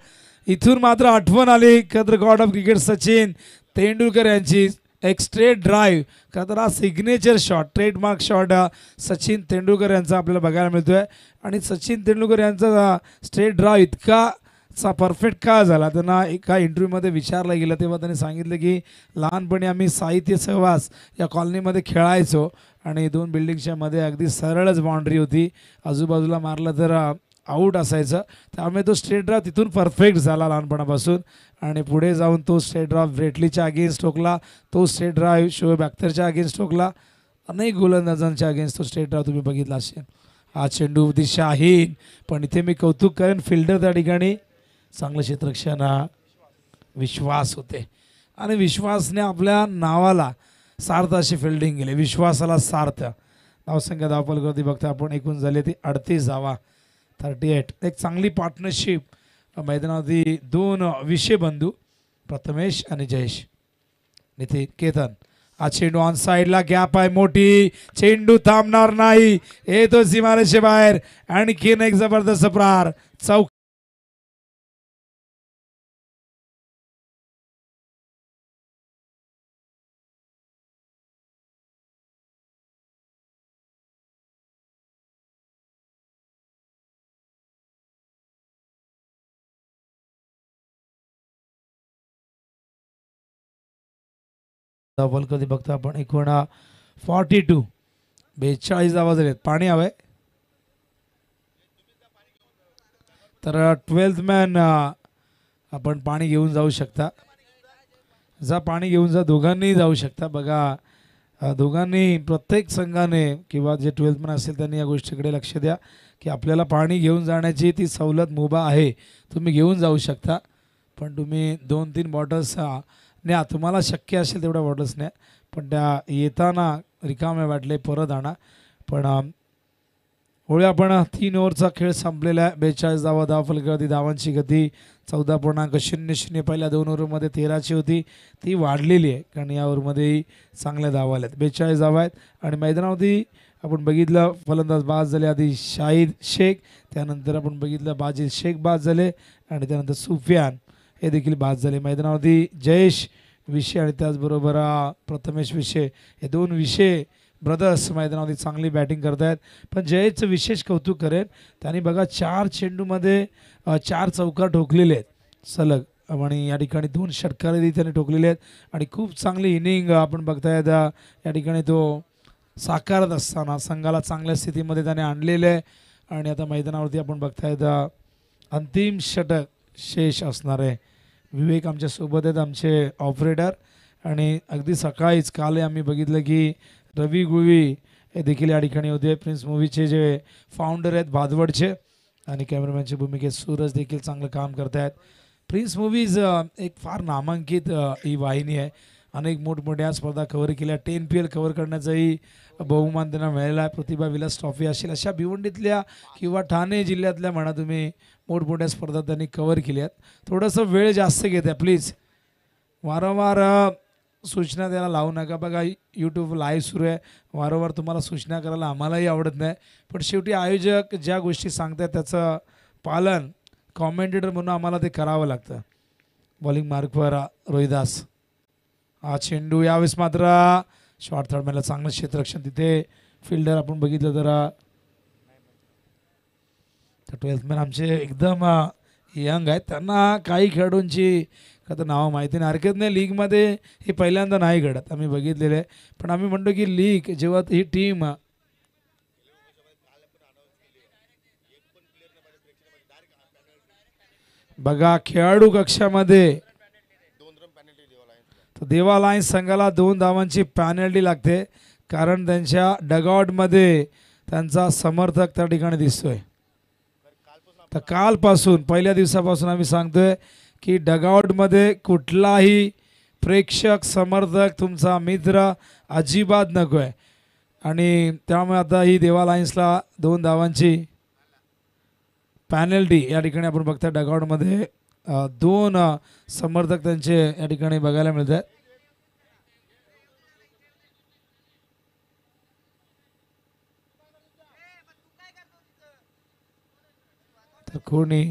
इथून मात्र आठवण आली खतर God of cricket Sachin Tendulkar यांची. एक स्ट्रेट ड्राईव्ह, का तर हा signature shot, trademark shot Sachin Tendulkar यांचा आपल्याला बघायला मिळतोय. आणि सचिन तेंडुलकर यांचा स्ट्रेट ड्राईव्ह इतका परफेक्ट का झाला, त्यांना एका इंटरव्ह्यूमध्ये विचारलं गेलं तेव्हा त्यांनी सांगितलं की लहानपणी आम्ही साहित्य सहवास या कॉलनीमध्ये खेळायचो आणि 2 बिल्डिंगच्या मध्ये अगदी सरळच बाउंड्री होती, आजूबाजूला मारलं तर आऊट असायचं. त्यामुळे तो स्ट्रेट ड्राईव्ह तिथून परफेक्ट झाला लहानपणापासून आणि पुढे जाऊन तो स्ट्रेट ड्राईव्ह ब्रेटलीच्या अगेन्स्ट ठोकला, तो स्ट्रेट ड्राईव्ह शोएब अख्तरच्या अगेन्स्ट ठोकला, अनेक गोलंदाजांच्या अगेन्स्ट तो स्ट्रेट ड्राईव्ह तुम्ही बघितला असेल. हा चेंडू दिशाहीन, पण इथे मी कौतुक करेन फिल्डर त्या ठिकाणी चांगलं क्षेत्ररक्षण, विश्वास होते आणि विश्वासने आपल्या नावाला सार्थ अशी फिल्डिंग केली, विश्वासाला सार्थ. धावसंख्या धावफलकावरती बघता आपण एकूण झाले ती 38 धावा, 38. एक चांगली पार्टनरशिप मैदानावरती 2 विषय बंधू प्रथमेश आणि जयेश. नितीन केतन, हा चेंडू ऑन साईडला, गॅप आहे मोठी, चेंडू थांबणार नाही, येतो सीमारेषे बाहेर. आणखीन एक जबरदस्त प्रहार, चौक. बॉल कधी बघतो आपण एकूण 42, 42 धावा झालेत. पाणी हवंय तर 12th मॅन आपण पाणी घेऊन जाऊ शकता, जा पाणी घेऊन जा, दोघांनी जाऊ शकता. बघा दोघांनी प्रत्येक संघाने किंवा जे 12th मॅन असेल त्यांनी या गोष्टीकडे लक्ष द्या की आपल्याला पाणी घेऊन जाण्याची ती सवलत मुभा आहे, तुम्ही घेऊन जाऊ शकता. पण तुम्ही 2-3 बॉटल्स न्या, तुम्हाला शक्य असेल तेवढ्या बॉटल्स न्या, पण त्या येताना रिकामे वाटले परत आणा. पण होळी आपण 3 ओव्हरचा खेळ संपलेला आहे. 42 धावा धावफलकावरती. धावांची गती 14.00. पहिल्या 2 ओव्हरमध्ये 13ची होती, ती वाढलेली आहे कारण या ओव्हरमध्येही चांगल्या धावा आल्यात. 42 धावा आहेत आणि मैदानावरती आपण बघितलं फलंदाज बाद झाले, आधी शाहिद शेख, त्यानंतर आपण बघितलं बाजिल शेख बाद झाले आणि त्यानंतर सुफियान हे देखील बाद झाले. मैदानावरती जयेश विषय आणि त्याचबरोबर प्रथमेश विषय, हे 2 विषय ब्रदर्स मैदानावरती चांगली बॅटिंग करत आहेत. पण जयेशचं विशेष कौतुक करेन, त्यांनी बघा 4 चेंडूमध्ये 4 चौकार ठोकलेले आहेत सलग. आणि या ठिकाणी 2 षटकारे त्याने ठोकलेले आहेत आणि खूप चांगली इनिंग आपण बघतायत या ठिकाणी तो साकारत असताना संघाला चांगल्या स्थितीमध्ये त्याने आणलेलं आहे. आणि आता मैदानावरती आपण बघतायत अंतिम षटक शेष असणार आहे. विवेक आमच्यासोबत आहेत, आमचे ऑपरेटर. आणि अगदी सकाळीच काल आम्ही बघितलं की रवी गुळवी हे देखील या ठिकाणी होते. प्रिन्स मूवीचे जे फाउंडर आहेत भादवडचे आणि कॅमेरामॅनची भूमिकेत सूरज देखील चांगलं काम करत आहेत. प्रिन्स मूवीज एक फार नामांकित ही वाहिनी आहे. अनेक मोठमोठ्या स्पर्धा कव्हर केल्या. 10PL कव्हर करण्याचाही बहुमान त्यांना मिळालेला आहे. प्रतिभा विलास ट्रॉफी असेल अशा भिवंडीतल्या किंवा ठाणे जिल्ह्यातल्या म्हणा तुम्ही मोठमोठ्या स्पर्धा त्यांनी कव्हर केल्या आहेत. थोडंसं वेळ जास्त घेत आहे प्लीज. वारंवार सूचना द्यायला लावू नका. बघा यूट्यूब लाईव्ह सुरू आहे, वारंवार तुम्हाला सूचना करायला आम्हालाही आवडत नाही. पण शेवटी आयोजक ज्या गोष्टी सांगतात त्याचं पालन कॉमेंटेटर म्हणून आम्हाला ते करावं लागतं. बॉलिंग मार्कवर रोहिदास. हा चेंडू यावेळेस मात्र शॉर्ट थर्डमॅनला चांगलं क्षेत्ररक्षण. तिथे फिल्डर आपण बघितलं तर 12th मॅन आमचे एकदम यंग आहेत. त्यांना काही खेळाडूंची आता नावं माहिती नाही. हरकत नाही, लीगमध्ये हे पहिल्यांदा नाही घडत, आम्ही बघितलेलं आहे. पण आम्ही म्हणतो की लीग जेव्हा ही टीम बघा खेळाडू कक्षामध्ये तर देवा लायन्स संघाला 2 धावांची पॅनल्टी लागते कारण त्यांच्या डगआउटमध्ये त्यांचा समर्थक त्या ठिकाणी दिसतोय. तर कालपासून पहिल्या दिवसापासून आम्ही सांगतोय की डगआउटमध्ये कुठलाही प्रेक्षक समर्थक तुमचा मित्र अजिबात नको आहे. आणि त्यामुळे आता ही देवा लायन्सला 2 धावांची पॅनल्टी या ठिकाणी आपण बघता. डगआउटमध्ये 2 समर्थक त्यांचे या ठिकाणी बघायला मिळत आहेत. तर कोणी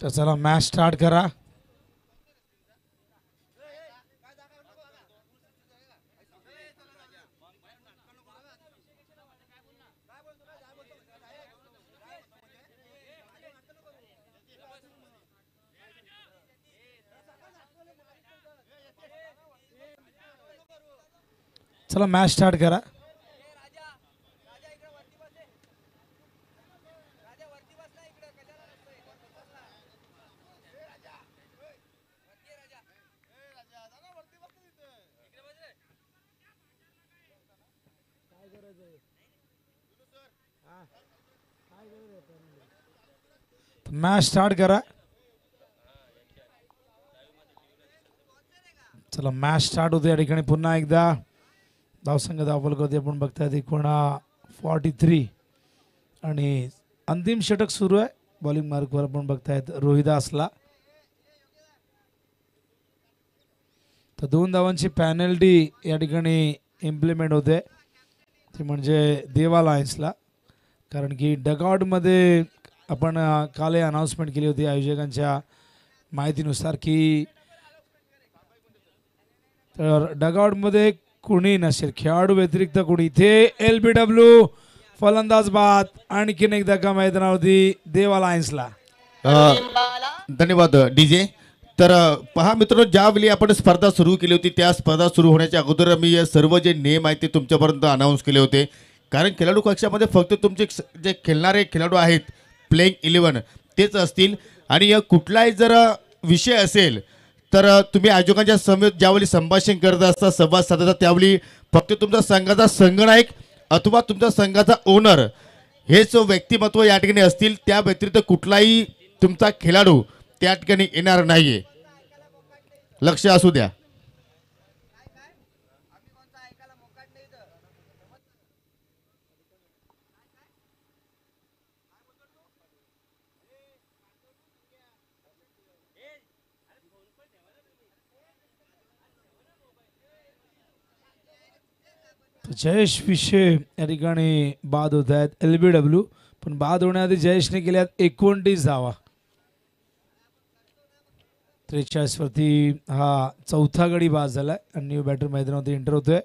तर चला मॅच स्टार्ट करा. चला मॅच स्टार्ट करा. मॅच स्टार्ट करा. चला मॅच स्टार्ट होते या ठिकाणी. पुन्हा एकदा धावसंख्या धावफलक होते आपण बघतायत 43 आणि अंतिम षटक सुरू आहे. बॉलिंग मार्कवर आपण बघतायत रोहिदासला. तर 2 धावांची पॅनल्टी या ठिकाणी इम्प्लिमेंट होते, ते म्हणजे देवा लायन्सला. कारण की डगआउटमध्ये आपण काल अनाउन्समेंट केली होती आयोजकांच्या माहितीनुसार की तर डगआउटमध्ये कुणी नसेल, खेळाडू व्यतिरिक्त कुणी. इथे LBW फलंदाज बाद. आणखीन एक धक्का मैदानावरती देवा लायन्सला. धन्यवाद डीजे. तर पहा मित्रांनो, ज्यावेळी आपण स्पर्धा सुरू केली होती त्या स्पर्धा सुरू होण्याच्या अगोदर मी सर्व जे नेम आहेत ते तुमच्यापर्यंत अनाऊन्स केले होते. कारण खेळाडू कक्षामध्ये फक्त तुमचे जे खेळणारे खेळाडू आहेत प्लेइंग 11 तेच असतील. आणि कुठलाही जर विषय असेल तर तुम्ही आयोजकांच्या समवेत ज्यावेळी संभाषण करत असता, संवाद साधता, त्यावेळी फक्त तुमच्या संघाचा संघनायक अथवा तुमच्या संघाचा ओनर हेच व्यक्तिमत्व या ठिकाणी असतील. त्या व्यतिरिक्त कुठलाही तुमचा खेळाडू त्या ठिकाणी येणार नाहीये, लक्ष असू द्या. जयेश विषय या ठिकाणी बाद होत आहेत. LBW पण बाद होण्याआधी जयेशने केल्यात 29 धावा. 43 वरती हा चौथा गडी बाद झालाय आणि न्यू बॅटर मैदानावरती एंटर होतोय.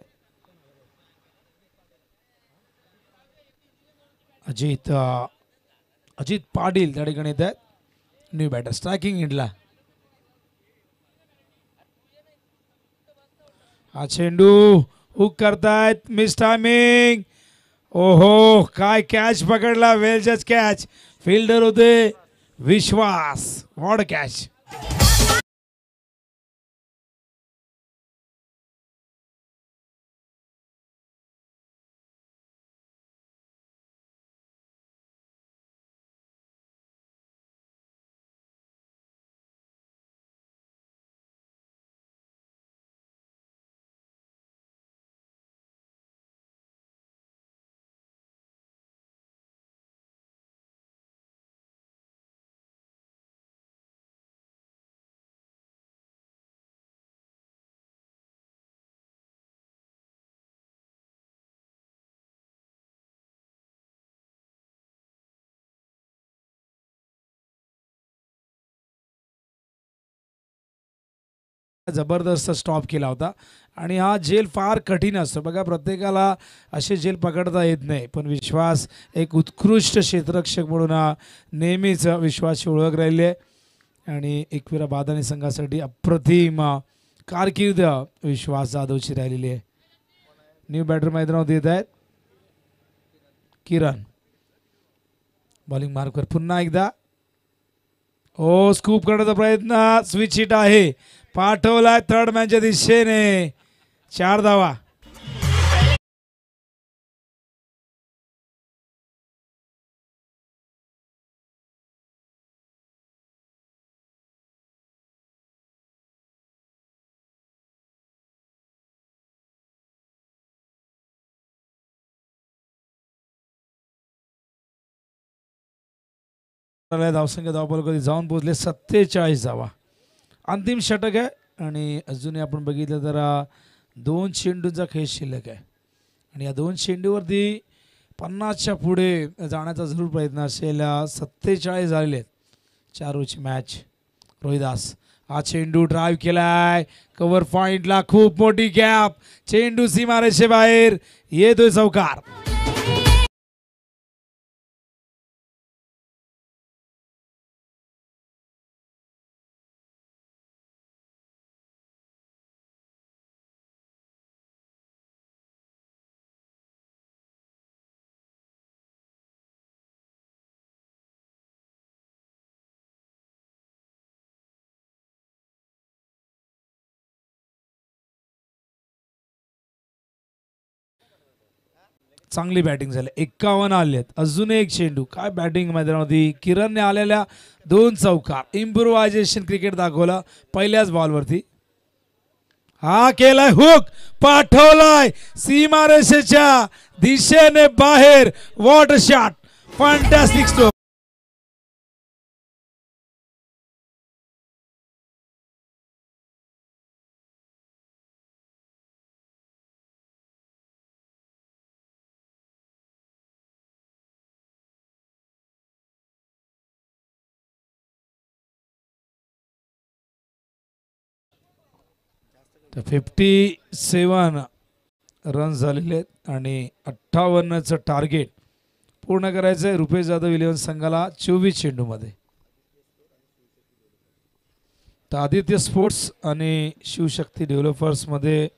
अजित पाटील त्या ठिकाणी येत आहेत. न्यू बॅटर स्ट्रायकिंग एंडला. हा चेंडू हुक करतायत. Miss timing. ओहो, काय कॅच पकडला. वेल जज कॅच. फिल्डर होते विश्वास. What catch. जबरदस्त स्टॉप केला होता आणि हा झेल फार कठीण असतो बघा. प्रत्येकाला असे झेल पकडता येत नाही, पण विश्वास एक उत्कृष्ट क्षेत्ररक्षक म्हणून नेहमीच विश्वासची ओळख राहिली आहे. आणि एकविरा बादानी संघासाठी अप्रतिम कारकीर्द विश्वास जाधवची राहिलेली आहे. न्यू बॅटर मैदानावर येत आहेत किरण. बॉलिंग मार्कवर पुन्हा एकदा. ओ, स्कूप करण्याचा प्रयत्न. स्विच हिट आहे. पाठवलाय थर्ड मॅनच्या दिशेने. 4 धावा. धावसंख्या धावफलकावरती जाऊन पोहोचले 47 धावा. अंतिम षटक आहे आणि अजूनही आपण बघितलं तर 2 चेंडूंचा खेळ शिल्लक आहे आणि या 2 चेंडूवरती 50च्या पुढे जाण्याचा जरूर प्रयत्न असेल. 47 झालेले आहेत. 4 ओव्हरची मॅच. रोहिदास हा चेंडू ड्राईव्ह केलाय कव्हर पॉइंटला, खूप मोठी गॅप, चेंडू सीमारेषे बाहेर येतोय चौकार. चांगली बॅटिंग झाली, 51 आलेत. अजून एक चेंडू, काय बॅटिंग मैदानामध्ये. किरणने आलेल्या 2 चौकार, इम्प्रोव्हायझेशन क्रिकेट दाखवलं पहिल्याच बॉलवरती. हा केलाय हुक, पाठवलाय सीमारेषेच्या दिशेने बाहेर. What a shot, fantastic stroke. तर 57 रन्स झालेले आहेत आणि 58चं टार्गेट पूर्ण करायचं आहे रुपेश जाधव इलेव्हन संघाला 24 चेंडूमध्ये. तर आदित्य स्पोर्ट्स आणि शिवशक्ती डेव्हलपर्समध्ये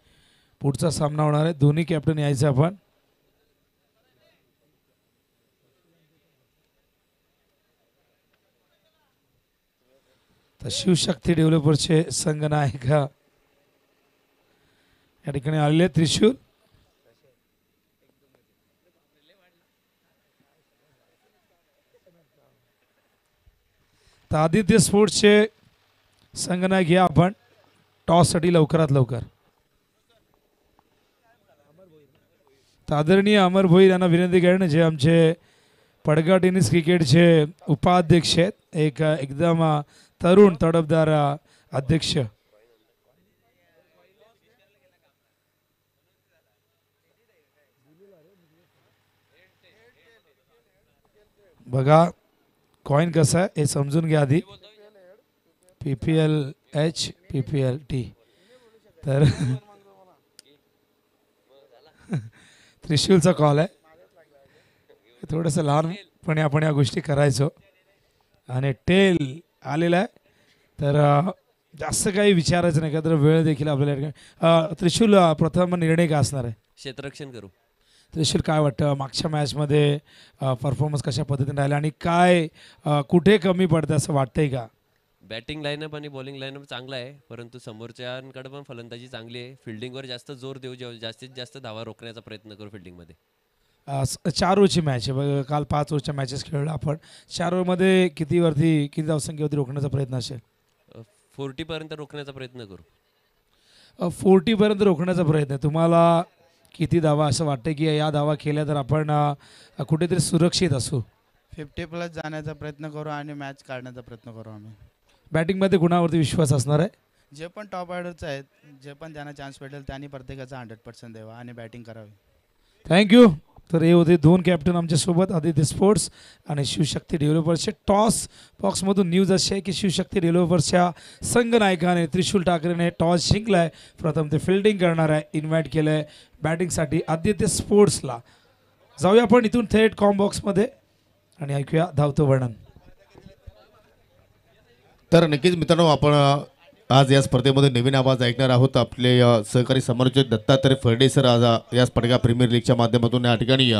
पुढचा सामना होणार आहे. दोन्ही कॅप्टन यायचे आपण. तर शिवशक्ती डेव्हलपर्सचे संघनायक या ठिकाणी आलेले त्रिशूल. तर आदित्य स्पोर्ट्सचे संघनायक घ्या आपण टॉससाठी लवकरात लवकर. तर आदरणीय अमर भोईर यांना विनंती करणं, जे आमचे पडगा टेनिस क्रिकेटचे उपाध्यक्ष आहेत, एकदम तरुण तडफदार अध्यक्ष. बघा कॉइन कसा आहे हे समजून घ्या आधी. PPLH PPLT. तर त्रिशूलचा कॉल आहे. थोडंसं लहानपणी आपण या गोष्टी करायचो. आणि टेल आलेला आहे. तर जास्त काही विचारायचं नाही का, तर वेळ देखील आपल्याला. त्रिशूल प्रथम निर्णय काय असणार आहे? क्षेत्ररक्षण करू. त्रिशूल काय वाटतं मागच्या मॅचमध्ये परफॉर्मन्स कशा पद्धतीने राहिला आणि काय कुठे कमी पडतं असं वाटतंय का? बॅटिंग लाईनअप आणि बॉलिंग लाईनअप चांगला आहे, परंतु समोरच्यांकडे पण फलंदाजी चांगली आहे. फिल्डिंगवर जास्त जोर देऊ, जास्तीत जास्त धावा रोखण्याचा प्रयत्न करू फिल्डिंगमध्ये. 4 ओव्हरची मॅच आहे बघा. काल 5 ओव्हरच्या मॅचेस खेळलो आपण. 4 ओव्हरमध्ये किती धावसंख्येवरती रोखण्याचा प्रयत्न असेल? 40 पर्यंत रोखण्याचा प्रयत्न करू. 40 पर्यंत रोखण्याचा प्रयत्न. तुम्हाला किती धावा असं वाटतं की या धावा केल्या तर आपण कुठेतरी सुरक्षित असू? 50+ जाण्याचा प्रयत्न करू आणि मॅच काढण्याचा प्रयत्न करू आम्ही. बॅटिंगमध्ये कुणावरती विश्वास असणार आहे? जे पण टॉप ऑर्डरचे आहेत, जे पण त्यांना चान्स भेटेल त्यांनी प्रत्येकाचा 100% द्यावा आणि बॅटिंग करावी. थँक्यू. तर हे होते 2 कॅप्टन आमच्यासोबत, आदित्य स्पोर्ट्स आणि शिवशक्ती डेव्हलपर्सचे. टॉस बॉक्समधून न्यूज अशी आहे की शिवशक्ती डेव्हलपर्सच्या संघनायकाने त्रिशूल ठाकरेने टॉस जिंकलाय. प्रथम ते फिल्डिंग करणार आहे. इन्व्हाइट केलं आहे बॅटिंगसाठी आदित्य स्पोर्ट्सला. जाऊया आपण इथून थेट कॉम बॉक्समध्ये आणि ऐकूया धावतं वर्णन. तर नक्कीच मित्रांनो, आपण आज या स्पर्धेमध्ये नवीन आवाज ऐकणार आहोत. आपले सहकारी समालोचक दत्तात्रय फर्डे सर आज या पडगा प्रीमियर लीगच्या माध्यमातून या ठिकाणी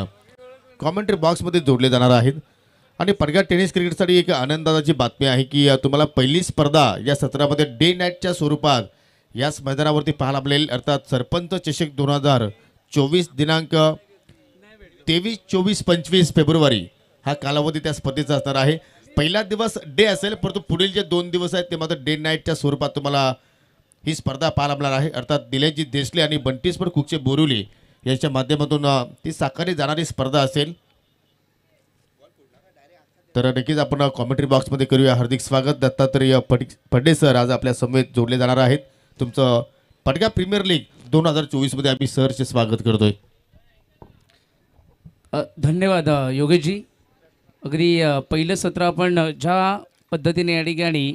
कॉमेंट्री बॉक्समध्ये जोडले जाणार आहेत. आणि पडगा टेनिस क्रिकेटसाठी एक आनंदाची बातमी आहे की तुम्हाला पहिली स्पर्धा या सत्रामध्ये डे नाईटच्या स्वरूपात याच मैदानावरती पाहायला मिळेल. अर्थात सरपंच चषक 2024 दिनांक 23, 24, 25 फेब्रुवारी हा कालावधी त्या स्पर्धेचा असणार आहे. पहिला दिवस डे असेल, परंतु पुढील जे 2 दिवस आहेत ते मात्र डे नाईटच्या स्वरूपात तुम्हाला ही स्पर्धा पाहायला मिळणार आहे. अर्थात निलेशजी देसले आणि बंटीस्पर कुकचे बोरिवली यांच्या माध्यमातून ती साकारली जाणारी स्पर्धा असेल. तर नक्कीच आपण कॉमेंट्री बॉक्समध्ये करूया. हार्दिक स्वागत दत्तात्रय फडे सर आज आपल्या समवेत जोडले जाणार आहेत. तुमचं पडगा प्रीमियर लीग 2024 मध्ये आम्ही सरचे स्वागत करतोय. धन्यवाद योगेशजी. अगदी पहिलं सत्र आपण ज्या पद्धतीने या ठिकाणी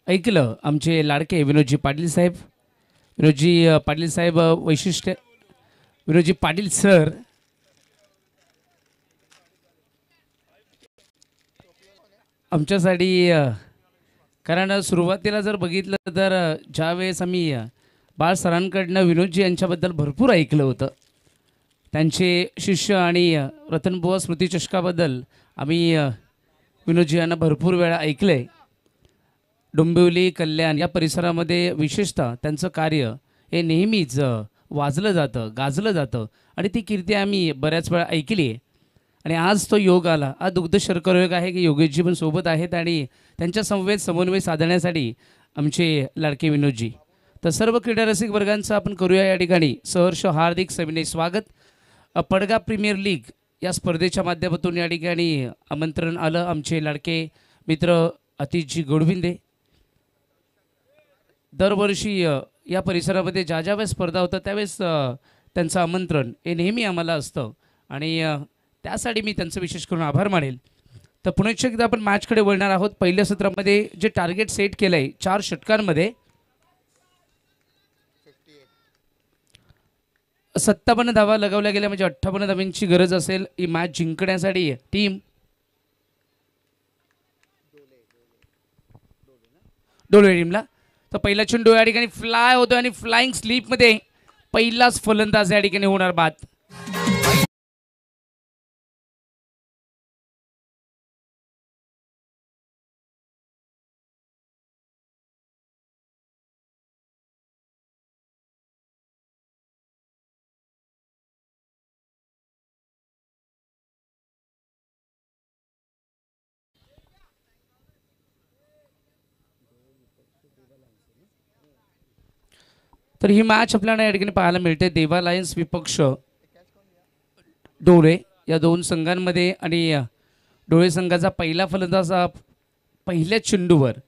ऐकलं आमचे लाडके विनोदजी पाटील साहेब. विनोदजी पाटील साहेब वैशिष्ट्य विनोदजी पाटील सर आमच्यासाठी कारण सुरुवातीला जर बघितलं तर ज्यावेळेस आम्ही बाळ सरांकडनं विनोदजी यांच्याबद्दल भरपूर ऐकलं होतं. त्यांचे शिष्य आणि रतनबुवा स्मृती चषकाबद्दल आम्ही विनोदजी यांना भरपूर वेळा ऐकलं आहे. डोंबिवली कल्याण या परिसरामध्ये विशेषतः त्यांचं कार्य हे नेहमीच वाजलं जातं, गाजलं जातं आणि ती कीर्ती आम्ही बऱ्याच वेळा ऐकली आहे. आणि आज तो योग आला. आज दुग्ध शर्करयोग आहे की योगेशजी पण सोबत आहेत आणि त्यांच्या समन्वय साधण्यासाठी आमचे लाडके विनोदजी. तर सर्व क्रीडा रसिक वर्गांचं आपण करूया या ठिकाणी सहर्ष हार्दिक सविनय स्वागत. पडगा प्रीमियर लीग या स्पर्धेच्या माध्यमातून या ठिकाणी आमंत्रण आलं. आमचे लाडके मित्र अतिशजी गोडविंदे दरवर्षी या परिसरामध्ये ज्या ज्या वेळेस स्पर्धा होतात त्यावेळेस त्यांचं आमंत्रण हे नेहमी आम्हाला असतं आणि त्यासाठी मी त्यांचं विशेष करून आभार मानेल. तर पुन्हा एकदा आपण मॅचकडे वळणार आहोत. पहिल्या सत्रामध्ये जे टार्गेट सेट केलं आहे 4 षटकांमध्ये 57 धावा लगावल्या गेल्या म्हणजे 58 धावांची गरज असेल ही मॅच जिंकण्यासाठी. टीम डोळे टीमला. तर पहिला चेंडू या ठिकाणी फ्लाय होतो आणि फ्लाइंग स्लीपमध्ये पहिलाच फलंदाज या ठिकाणी होणार बाद. तर ही मॅच आपल्याला या ठिकाणी पाहायला मिळते. देवा लायन्स विपक्ष डोळे या दोन संघांमध्ये आणि डोळे संघाचा पहिला फलंदाज पहिल्या चेंडूवर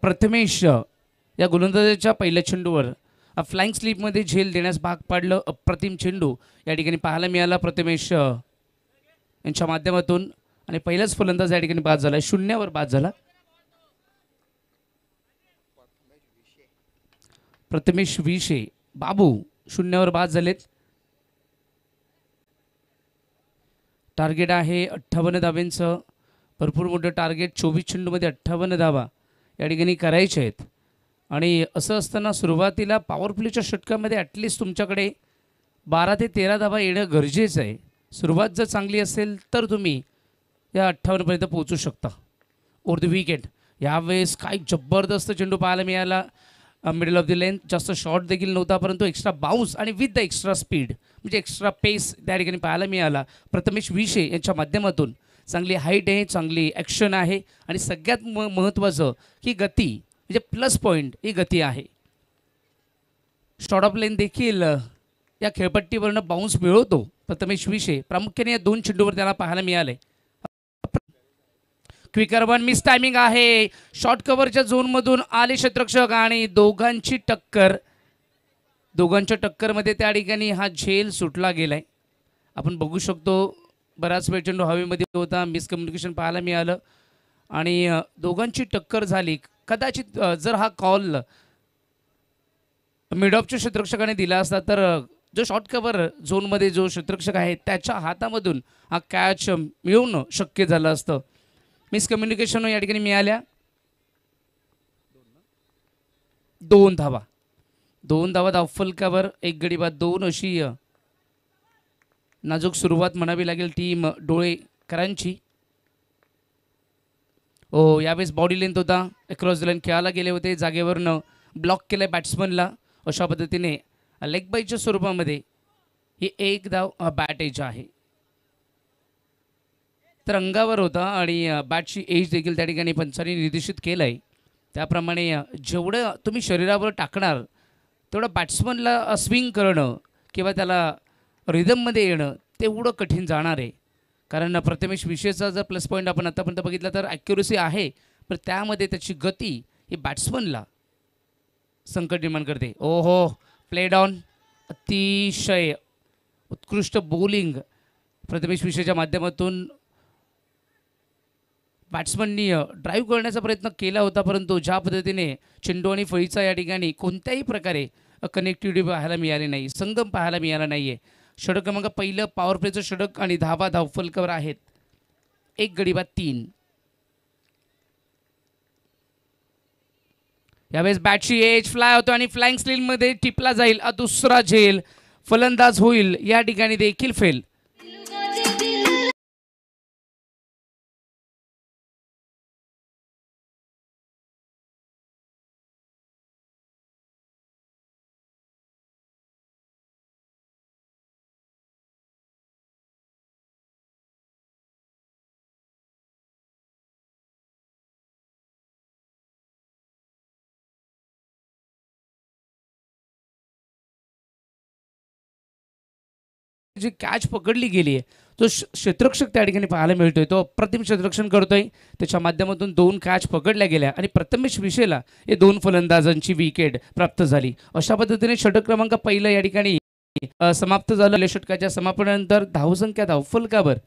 प्रथमेश या गोलंदाजाच्या पहिल्या चेंडूवर फ्लाइंग स्लीपमध्ये झेल देण्यास भाग पाडलं. अप्रतिम चेंडू या ठिकाणी पाहायला मिळाला प्रथमेश यांच्या माध्यमातून आणि पहिलाच फलंदाज या ठिकाणी बाद झाला. 0वर बाद झाला. प्रथमेश विशे बाबू 0वर बाद झालेत. टार्गेट आहे 58 धावांचं. भरपूर मोठं टार्गेट. 24 चेंडूमध्ये 58 धावा या ठिकाणी करायचे आहेत. आणि असं असताना सुरुवातीला पॉवर प्लेच्या षटकामध्ये ॲटलिस्ट तुमच्याकडे 12 ते 13 धावा येणं गरजेचं आहे. सुरुवात जर चांगली असेल तर तुम्ही या 58पर्यंत पोहोचू शकता. ओव्हर द विकेट यावेळेस काय जबरदस्त चेंडू पाहायला मिळाला. Middle of the length. जास्त शॉट देखील नव्हता परंतु एक्स्ट्रा बाउन्स आणि विथ द एक्स्ट्रा स्पीड म्हणजे एक्स्ट्रा पेस त्या ठिकाणी पाहायला मिळाला. प्रथमेश विशे यांच्या माध्यमातून चांगली हाईट आहे, चांगली ॲक्शन आहे आणि सगळ्यात महत्त्वाचं ही गती म्हणजे प्लस पॉईंट ही गती आहे. शॉर्ट ऑफ लेन देखील या खेळपट्टीवरनं बाउन्स मिळवतो प्रथमेश विशे. प्रामुख्याने या 2 चेंडूवर त्याला पाहायला मिळाले. क्विकर वन मिस टायमिंग आहे. शॉर्ट कव्हरच्या झोनमधून आले क्षेत्ररक्षक आणि दोघांची टक्कर. दोघांच्या टक्करमध्ये त्या ठिकाणी हा झेल सुटला गेलाय. आपण बघू शकतो बराच वेळ चेंडू हवेमध्ये होता. मिसकम्युनिकेशन पाहायला मिळालं आणि दोघांची टक्कर झाली. कदाचित जर हा कॉल मिडऑफच्या क्षेत्ररक्षकाने दिला असता तर जो शॉर्ट कव्हर झोनमध्ये जो क्षेत्ररक्षक आहे त्याच्या हातामधून हा कॅच मिळवणं शक्य झालं असतं. मिसकम्युनिकेशन या ठिकाणी मिळाल्या. 2 धावा. 2 धावा धावफल कव्हर 1 गडी बाद 2 अशी नाजूक सुरुवात म्हणावी लागेल टीम डोळेकरांची. यावेळेस बॉडी लेंथ होता. अक्रॉस द लाईन खेळायला गेले होते. जागेवरनं ब्लॉक केलं आहे बॅट्समनला. अशा पद्धतीने लेग बायच्या स्वरूपामध्ये ही 1 धाव बॅट एज आहे. तर अंगावर होता आणि बॅटची एज देखील त्या ठिकाणी पंचांनी निर्देशित केलं आहे. त्याप्रमाणे जेवढं तुम्ही शरीरावर टाकणार तेवढं बॅट्समनला स्विंग करणं किंवा त्याला रिदममध्ये येणं तेवढं कठीण जाणार आहे. कारण प्रथमेश विशेचा जर प्लस पॉईंट आपण आतापर्यंत बघितला तर ॲक्युरसी आहे पण त्यामध्ये त्याची गती ही बॅट्समनला संकट निर्माण करते. ओहो प्लेड ऑन. अतिशय उत्कृष्ट बॉलिंग प्रथमेश विशेच्या माध्यमातून बॅट्समननी ड्राईव्ह करण्याचा प्रयत्न केला होता, परंतु ज्या पद्धतीने चेंडू आणि फळीचा या ठिकाणी कोणत्याही प्रकारे कनेक्टिव्हिटी पाहायला मिळाली नाही, संगम पाहायला मिळाला नाही आहे. षटक क्रमांक पहिलं पॉवर प्लेचं षटक आणि धावा धावफलकावर आहेत. 1 गडी बाद 3. यावेळेस बॅटची एज फ्लाय होतो आणि फ्लाइंग स्लिनमध्ये टिपला जाईल. दुसरा झेल फलंदाज होईल, या ठिकाणी देखील फेल. जी कॅच पकडली गेली आहे तो क्षेत्ररक्षक त्या ठिकाणी पाहायला मिळतोय. तो अप्रतिम क्षेत्ररक्षण करतोय. त्याच्या माध्यमातून 2 कॅच पकडल्या गेल्या आणि प्रथमेश विशेला हे 2 फलंदाजांची विकेट प्राप्त झाली. अशा पद्धतीने षटक क्रमांक पहिलं या ठिकाणी समाप्त झालं. षटकाच्या समापनानंतर धावसंख्या धावफलकावर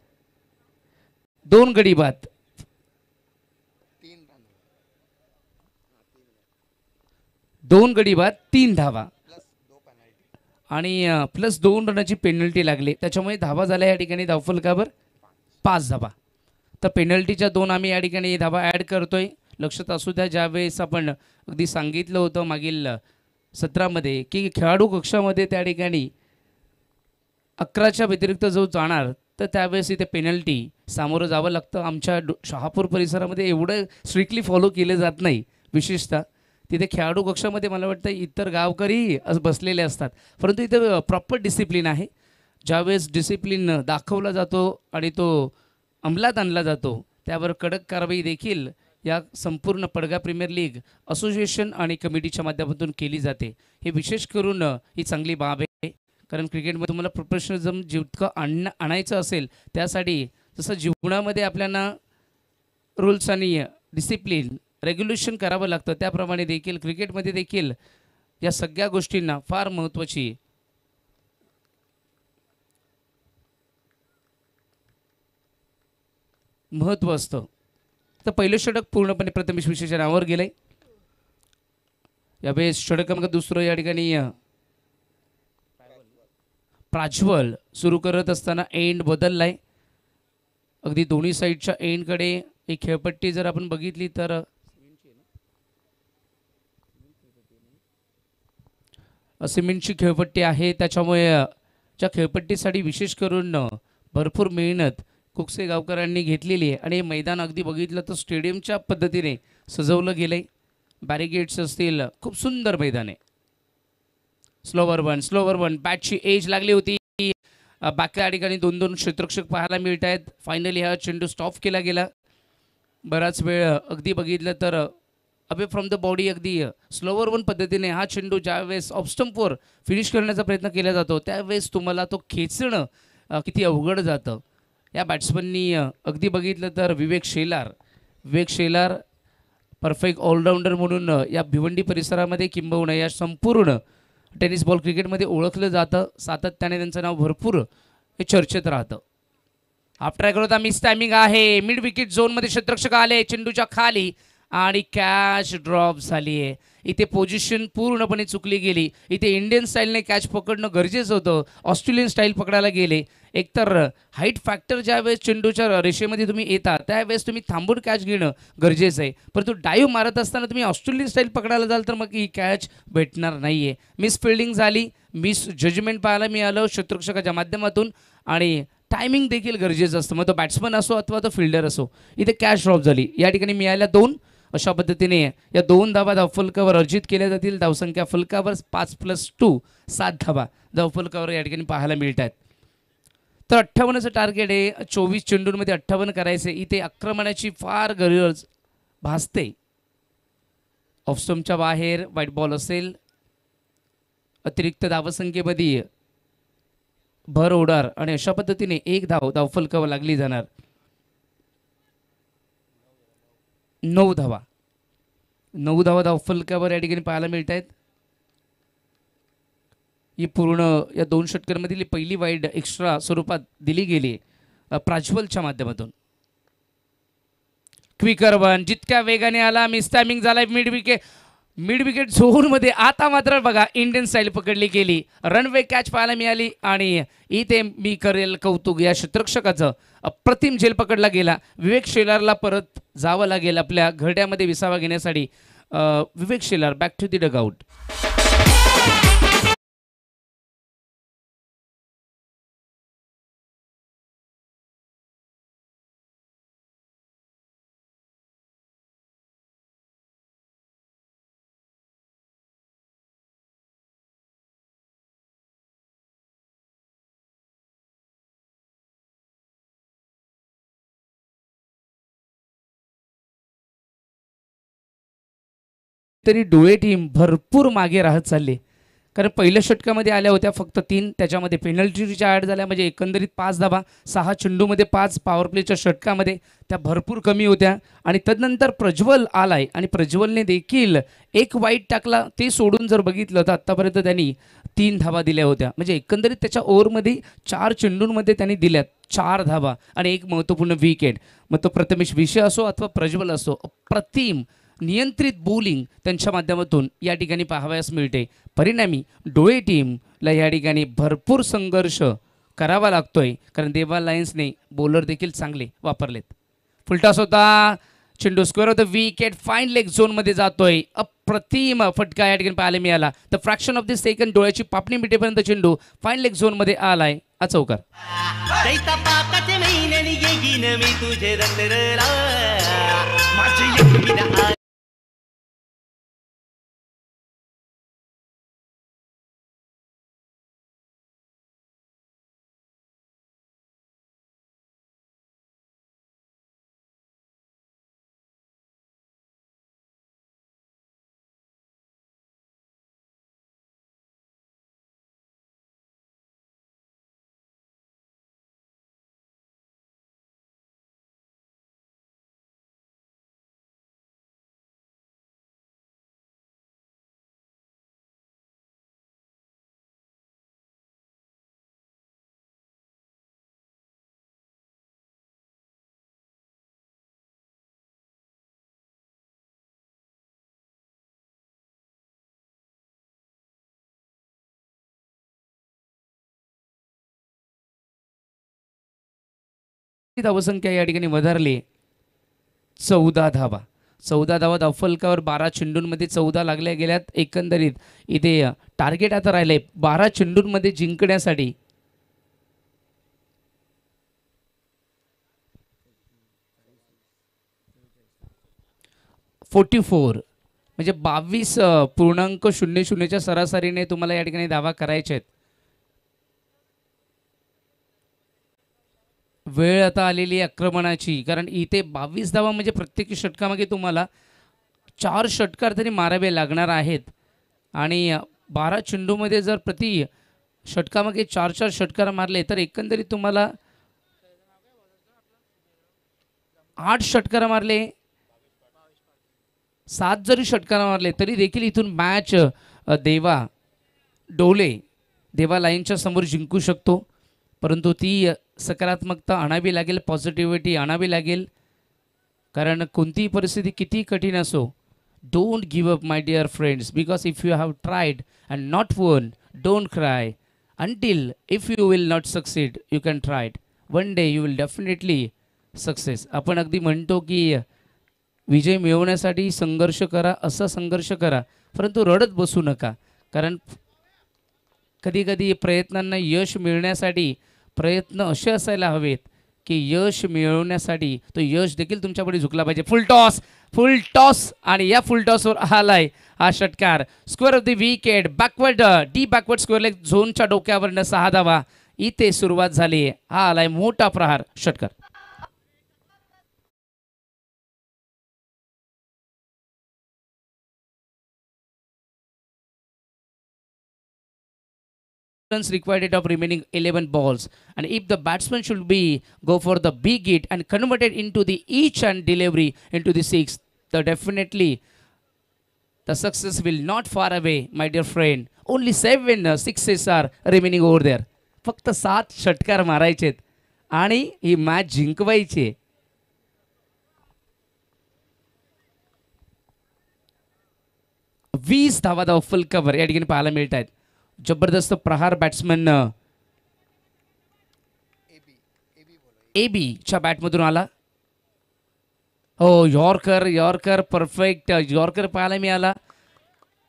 2 गडी बाद 3 धावा आणि प्लस 2 रनाची पेनल्टी लागली. त्याच्यामुळे धावा झाल्या या ठिकाणी धावफलकावर 5 धावा. तर पेनल्टीच्या 2 आम्ही या ठिकाणी धावा ॲड करतोय. लक्षात असू द्या, ज्यावेळेस आपण अगदी सांगितलं होतं मागील सत्रामध्ये की खेळाडू कक्षामध्ये त्या ठिकाणी 11च्या व्यतिरिक्त जो जाणार तर त्यावेळेस इथे पेनल्टी सामोरं जावं लागतं. आमच्या शहापूर परिसरामध्ये एवढं स्ट्रिक्टली फॉलो केलं जात नाही. विशेषतः तिथे खेळाडू कक्षामध्ये मला वाटतं इतर गावकरी बसलेले असतात, परंतु इथे प्रॉपर डिसिप्लिन आहे. ज्यावेळेस डिसिप्लिन दाखवला जातो आणि तो अंमलात आणला जातो त्यावर कडक कारवाई देखील या संपूर्ण पडगा प्रीमियर लीग असोसिएशन आणि कमिटीच्या माध्यमातून केली जाते. हे विशेष करून ही चांगली बाब आहे, कारण क्रिकेटमध्ये तुम्हाला प्रोफेशनलिझम जितकं आणायचं असेल त्यासाठी जसं जीवनामध्ये आपल्याला रूल्स आणि डिसिप्लिन रेग्युलेशन करावं लागतं, त्याप्रमाणे देखील क्रिकेटमध्ये देखील या सगळ्या गोष्टींना फार महत्त्वाची महत्त्व असतं. तर पहिलं षटक पूर्णपणे प्रथमेश विशेच्या नावावर गेलंय. यावेळेस षटक क्रमांक दुसरं या ठिकाणी प्राज्वल सुरू करत असताना एंड बदललाय. अगदी दोन्ही साईडच्या एंडकडे एक खेळपट्टी जर आपण बघितली तर सिमेंटची खेळपट्टी आहे. त्याच्यामुळे त्या खेळपट्टीसाठी विशेष करून भरपूर मेहनत कुकसे गावकऱ्यांनी घेतलेली आहे आणि हे मैदान अगदी बघितलं तर स्टेडियमच्या पद्धतीने सजवलं गेलं आहे. बॅरिगेट्स असतील, खूप सुंदर मैदान आहे. स्लोवर वन बॅटची एज लागली होती. बाकी ठिकाणी 2-2 क्षेत्ररक्षक पाहायला मिळत आहेत. फायनली हा चेंडू स्टॉप केला गेला. बराच वेळ अगदी बघितलं तर अवे फ्रॉम द बॉडी अगदी स्लोवर वन पद्धतीने हा चेंडू ज्यावेळेस ऑफस्टंपवर फिनिश करण्याचा प्रयत्न केला जातो त्यावेळेस तुम्हाला तो खेचणं किती अवघड जातं. या बॅट्समननी अगदी बघितलं तर विवेक शेलार परफेक्ट ऑलराऊंडर म्हणून या भिवंडी परिसरामध्ये किंबहुना या संपूर्ण टेनिस बॉल क्रिकेटमध्ये ओळखलं जातं. सातत्याने त्यांचं नाव भरपूर हे चर्चेत राहतं. हाफ ट्रॅक होता, मिस टायमिंग आहे. मिड विकेट झोनमध्ये क्षेत्ररक्षक आले चेंडूच्या खाली आणि कॅच ड्रॉप झाली आहे. इथे पोझिशन पूर्णपणे चुकली गेली. इथे इंडियन स्टाईलने कॅच पकडणं गरजेचं होतं, ऑस्ट्रेलियन स्टाईल पकडायला गेले. एकतर हाईट फॅक्टर ज्यावेळेस चेंडूच्या रेषेमध्ये तुम्ही येता त्यावेळेस तुम्ही थांबून कॅच घेणं गरजेचं आहे, परंतु डाईव्ह मारत असताना तुम्ही ऑस्ट्रेलियन स्टाईल पकडायला जाल तर मग ही कॅच भेटणार नाही आहे. मिस फिल्डिंग झाली, मिस जजमेंट पाहायला मिळालं क्षेत्ररक्षकाच्या माध्यमातून आणि टायमिंग देखील गरजेचं असतं, मग तो बॅट्समन असो अथवा तो फिल्डर असो. इथे कॅच ड्रॉप झाली. या ठिकाणी मिळाल्या 2. अशा पद्धतीने या 2 धावा धावफलकावर अर्जित केल्या जातील. धावसंख्या फलकावर 5+2 7 धावा धावफलकावर या ठिकाणी पाहायला मिळत आहेत. तर 58चं टार्गेट आहे. 24 चेंडूंमध्ये 58 करायचे. इथे आक्रमणाची फार गरज भासते. ऑफस्टंपच्या बाहेर व्हाईट बॉल असेल. अतिरिक्त धावसंख्येमध्ये भर उडार आणि अशा पद्धतीने 1 धाव धावफलकावर लागली जाणार. 9 धावा धावफलकावर या ठिकाणी पाहायला मिळत आहेत. ही पूर्ण या 2 षटकांमधील पहिली वाईड एक्स्ट्रा स्वरूपात दिली गेली प्राज्वलच्या माध्यमातून. क्विकर वन जितक्या वेगाने आला मिस टायमिंग झाला मिड विकेट झोनमध्ये. आता मात्र बघा इंडियन स्टाईल पकडली गेली, रनवे कॅच पाहायला मिळाली आणि इथे मी करेल कौतुक या क्षेत्ररक्षकाचं. अप्रतिम झेल पकडला गेला. विवेक शेलारला परत जावं लागेल आपल्या घरट्यामध्ये विसावा घेण्यासाठी. Vivek Shelar back to the dugout. तरी डोळे टीम भरपूर मागे राहत चालली, कारण पहिल्या षटकामध्ये आल्या होत्या फक्त 3, त्याच्यामध्ये पेनल्टीच्या ॲड झाल्या, म्हणजे एकंदरीत 5 धावा, 6 चेंडूमध्ये 5, पॉवर प्लेच्या षटकामध्ये त्या भरपूर कमी होत्या. आणि तदनंतर प्रज्वल आलाय आणि प्रज्वलने देखील एक वाईट टाकला. ते सोडून जर बघितलं तर आत्तापर्यंत त्यांनी 3 धावा दिल्या होत्या, म्हणजे एकंदरीत त्याच्या ओव्हरमध्ये 4 चेंडूंमध्ये त्यांनी दिल्यात 4 धावा आणि एक महत्त्वपूर्ण विकेट. मग तो प्रथमेश विषय असो अथवा प्रज्वल असो, अप्रतिम नियंत्रित बॉलिंग त्यांच्या माध्यमातून या ठिकाणी पाहावयास मिळते. परिणामी डोळे टीमला या ठिकाणी भरपूर संघर्ष करावा लागतोय, कारण देवा लायन्सने बॉलर देखील चांगले वापरलेत. फुलटॉस होता, चेंडू स्क्वेअर होतं, विकेट फाईन लेग झोनमध्ये जातोय. अप्रतिम फटका या ठिकाणी पाहायला मिळाला. The fraction of the second डोळ्याची पापणी मिटेपर्यंत चेंडू फाईन लेग झोनमध्ये आलाय. चौकार. धावसंख्या या ठिकाणी वधारली 14 धावा. 14 धावा धावफलकावर 12 चेंडूंमध्ये 14 लागल्या गेल्यात. एकंदरीत इथे टार्गेट आता राहिले 12 चेंडूंमध्ये जिंकण्यासाठी. .44 म्हणजे 22.00च्या सरासरीने तुम्हाला या ठिकाणी धावा करायच्या आहेत. वेळ आता आलेली आक्रमणाची, कारण इथे 22 धावा म्हणजे प्रत्येक षटकामागे तुम्हाला 4 षटकार तरी मारावे लागणार आहेत. आणि 12 चेंडूमध्ये जर प्रति षटकामागे 4 षटकार मारले तर एकंदरीत तुम्हाला 8 षटकार मारले, 7 जरी षटकार मारले तरी देखील इथून मॅच देवा लाईनच्या समोर जिंकू शकतो. परंतु ती सकारात्मकता आणावी लागेल, पॉझिटिव्हिटी आणावी लागेल, कारण कोणतीही परिस्थिती किती कठीण असो, don't give up my dear friends, because if you have tried and not won, don't cry until if you will not succeed you can try it, one day you will definitely success. आपण अगदी म्हणतो की विजय मिळवण्यासाठी संघर्ष करा, असा संघर्ष करा, परंतु रडत बसू नका, कारण कधीकधी प्रयत्नांना यश मिळण्यासाठी प्रयत्न असे असायला हवेत की यश मिळवण्यासाठी तो यश देखील तुमच्यापुढे झुकला पाहिजे. फुल टॉस आणि या फुल टॉसवर आलाय हा षटकार. Square of the wicket, backward square leg झोनच्या डोक्यावरनं 6 धावा इथे सुरुवात झाली. हा आलाय मोठा प्रहार षटकार. runs required of remaining 11 balls, and if the batsman should go for the big hit and convert it into the each and delivery into the 6, the definitely the success will not far away, my dear friend. Only 7 sixes are remaining over there. फक्त 7 षटकार मारायचेत आणि ही match जिंकवायची. 20 धावा फुल cover या ठिकाणी पाहायला मिळत आहेत. जबरदस्त प्रहार बॅट्समन एबीच्या बॅटमधून आला. हो, यॉर्कर परफेक्ट यॉर्कर पाहायला मिळाला.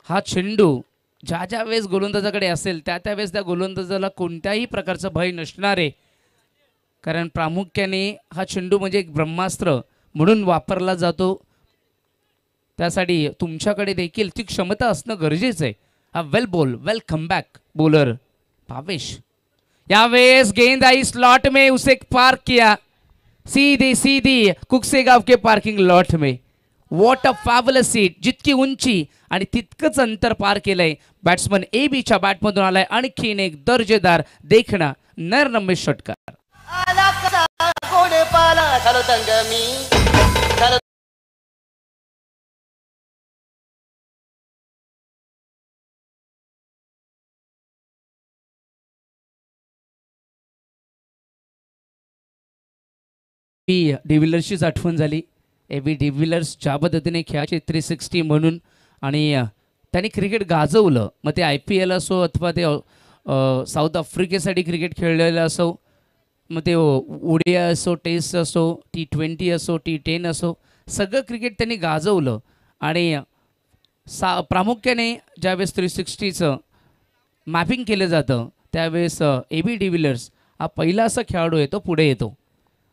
हा चेंडू ज्या वेळेस गोलंदाजाकडे असेल त्या वेळेस त्या गोलंदाजाला कोणत्याही प्रकारचं भय नसणार आहे, कारण प्रामुख्याने हा चेंडू म्हणजे एक ब्रह्मास्त्र म्हणून वापरला जातो. त्यासाठी तुमच्याकडे देखील ती क्षमता असणं गरजेचं आहे. हा वेल कमबॅक बॉलर भावेश. यावेळेस गेंद आई स्लॉट में, उसे पार्क किया सीधी कुकसेगाव के पार्किंग लॉट में. What a fabulous seat. जितकी उंची आणि तितकंच अंतर पार केलंय. बॅट्समन एबीच्या बॅटमधून आलाय आणखीन एक दर्जेदार देखणा नरनम्य षटकार. आला कसा गोड पाला झालो दंग मी झालो. डिव्हिलर्सचीच आठवण झाली. एबी डिव्हिलर्स ज्या पद्धतीने खेळाचे 360 म्हणून आणि त्यांनी क्रिकेट गाजवलं. मग ते IPL असो अथवा ते साऊथ आफ्रिकेसाठी क्रिकेट खेळलेलं असो, मग ते ODI असो, टेस्ट असो, T20 असो, T10 असो, सगळं क्रिकेट त्यांनी गाजवलं. आणि प्रामुख्याने ज्यावेळेस 360चं मॅपिंग केलं जातं त्यावेळेस एबी डिव्हिलर्स हा पहिला असा खेळाडू आहे तो पुढे येतो.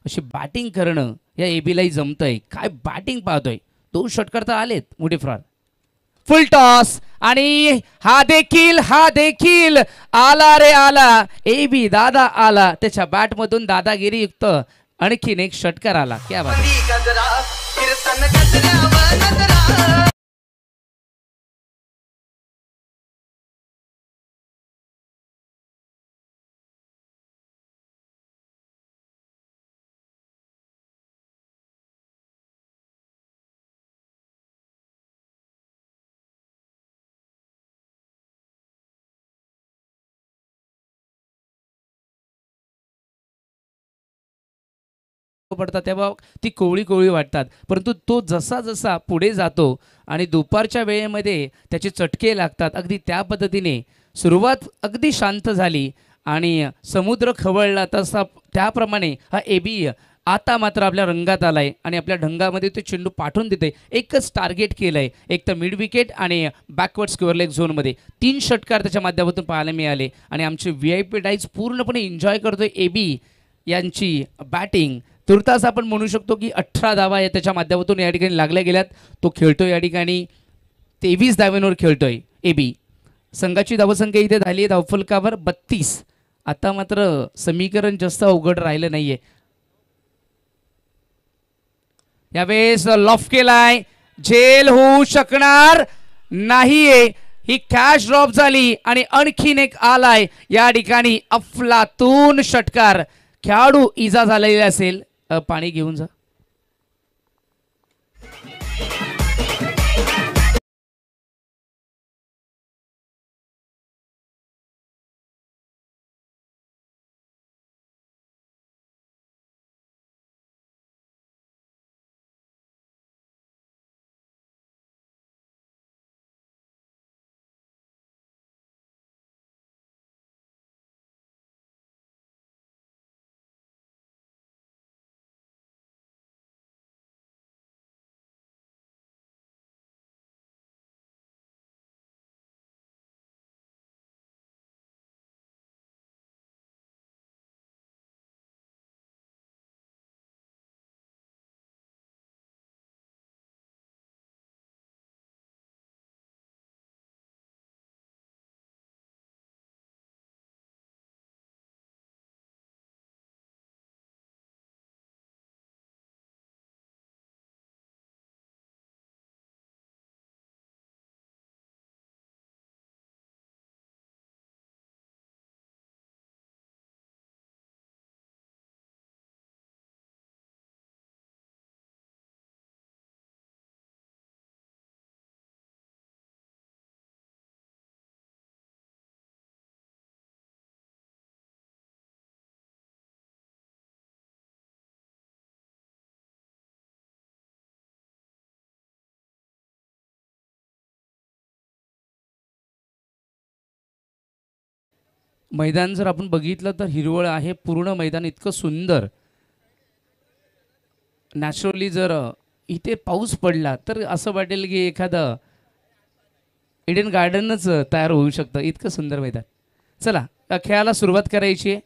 अशी बॅटिंग करणं या एबीलाही जमतंय. काय बॅटिंग पाहतोय. 2 षटकार तर आलेत मोठे फ्रार. फुल टॉस आणि हा देखील आला रे आला. एबी दादा आला. त्याच्या बॅटमधून दादागिरी युक्त आणखीन एक षटकार आला. क्या बात आहे. गजरा कीर्तन गजऱ्यावर नजरा. पडतात तेव्हा ती कोवळी वाटतात, परंतु तो जसा पुढे जातो आणि दुपारच्या वेळेमध्ये त्याचे चटके लागतात. अगदी त्या पद्धतीने सुरुवात अगदी शांत झाली आणि समुद्र खवळला तसा त्याप्रमाणे हा एबी आता मात्र आपल्या रंगात आलाय आणि आपल्या ढंगामध्ये ते चेंडू पाठवून देते. एकच टार्गेट केलंय, एक तर मिड विकेट आणि बॅकवर्ड स्क्वेअर लेग झोनमध्ये 3 षटकार त्याच्या माध्यमातून पाहायला मिळाले आणि आमचे VIP डाईज पूर्णपणे एन्जॉय करतोय एबी यांची बॅटिंग. तुर्तास आपण म्हणू शकतो की 18 धावा या त्याच्या माध्यमातून या ठिकाणी लागल्या गेल्यात. तो खेळतोय या ठिकाणी 23 धाव्यांवर खेळतोय एबी. संघाची धावसंख्या इथे झाली आहे धावफलकावर 32. आता मात्र समीकरण जास्त अवघड राहिलं नाहीये. यावेळेस लॉफ केलाय, झेल होऊ शकणार नाहीये. ही कॅच ड्रॉप झाली आणि आणखीन एक आलाय या ठिकाणी अफलातून षटकार. खेळाडू इजा झालेला असेल, पाणी घेऊन जा. मैदान जर आपण बघितलं तर हिरवळ आहे, पूर्ण मैदान इतकं सुंदर. नॅचरली जर इथे पाऊस पडला तर असं वाटेल की एखादं इडन गार्डनच तयार होऊ शकतं, इतकं सुंदर मैदान. चला खेळाला सुरुवात करायची आहे.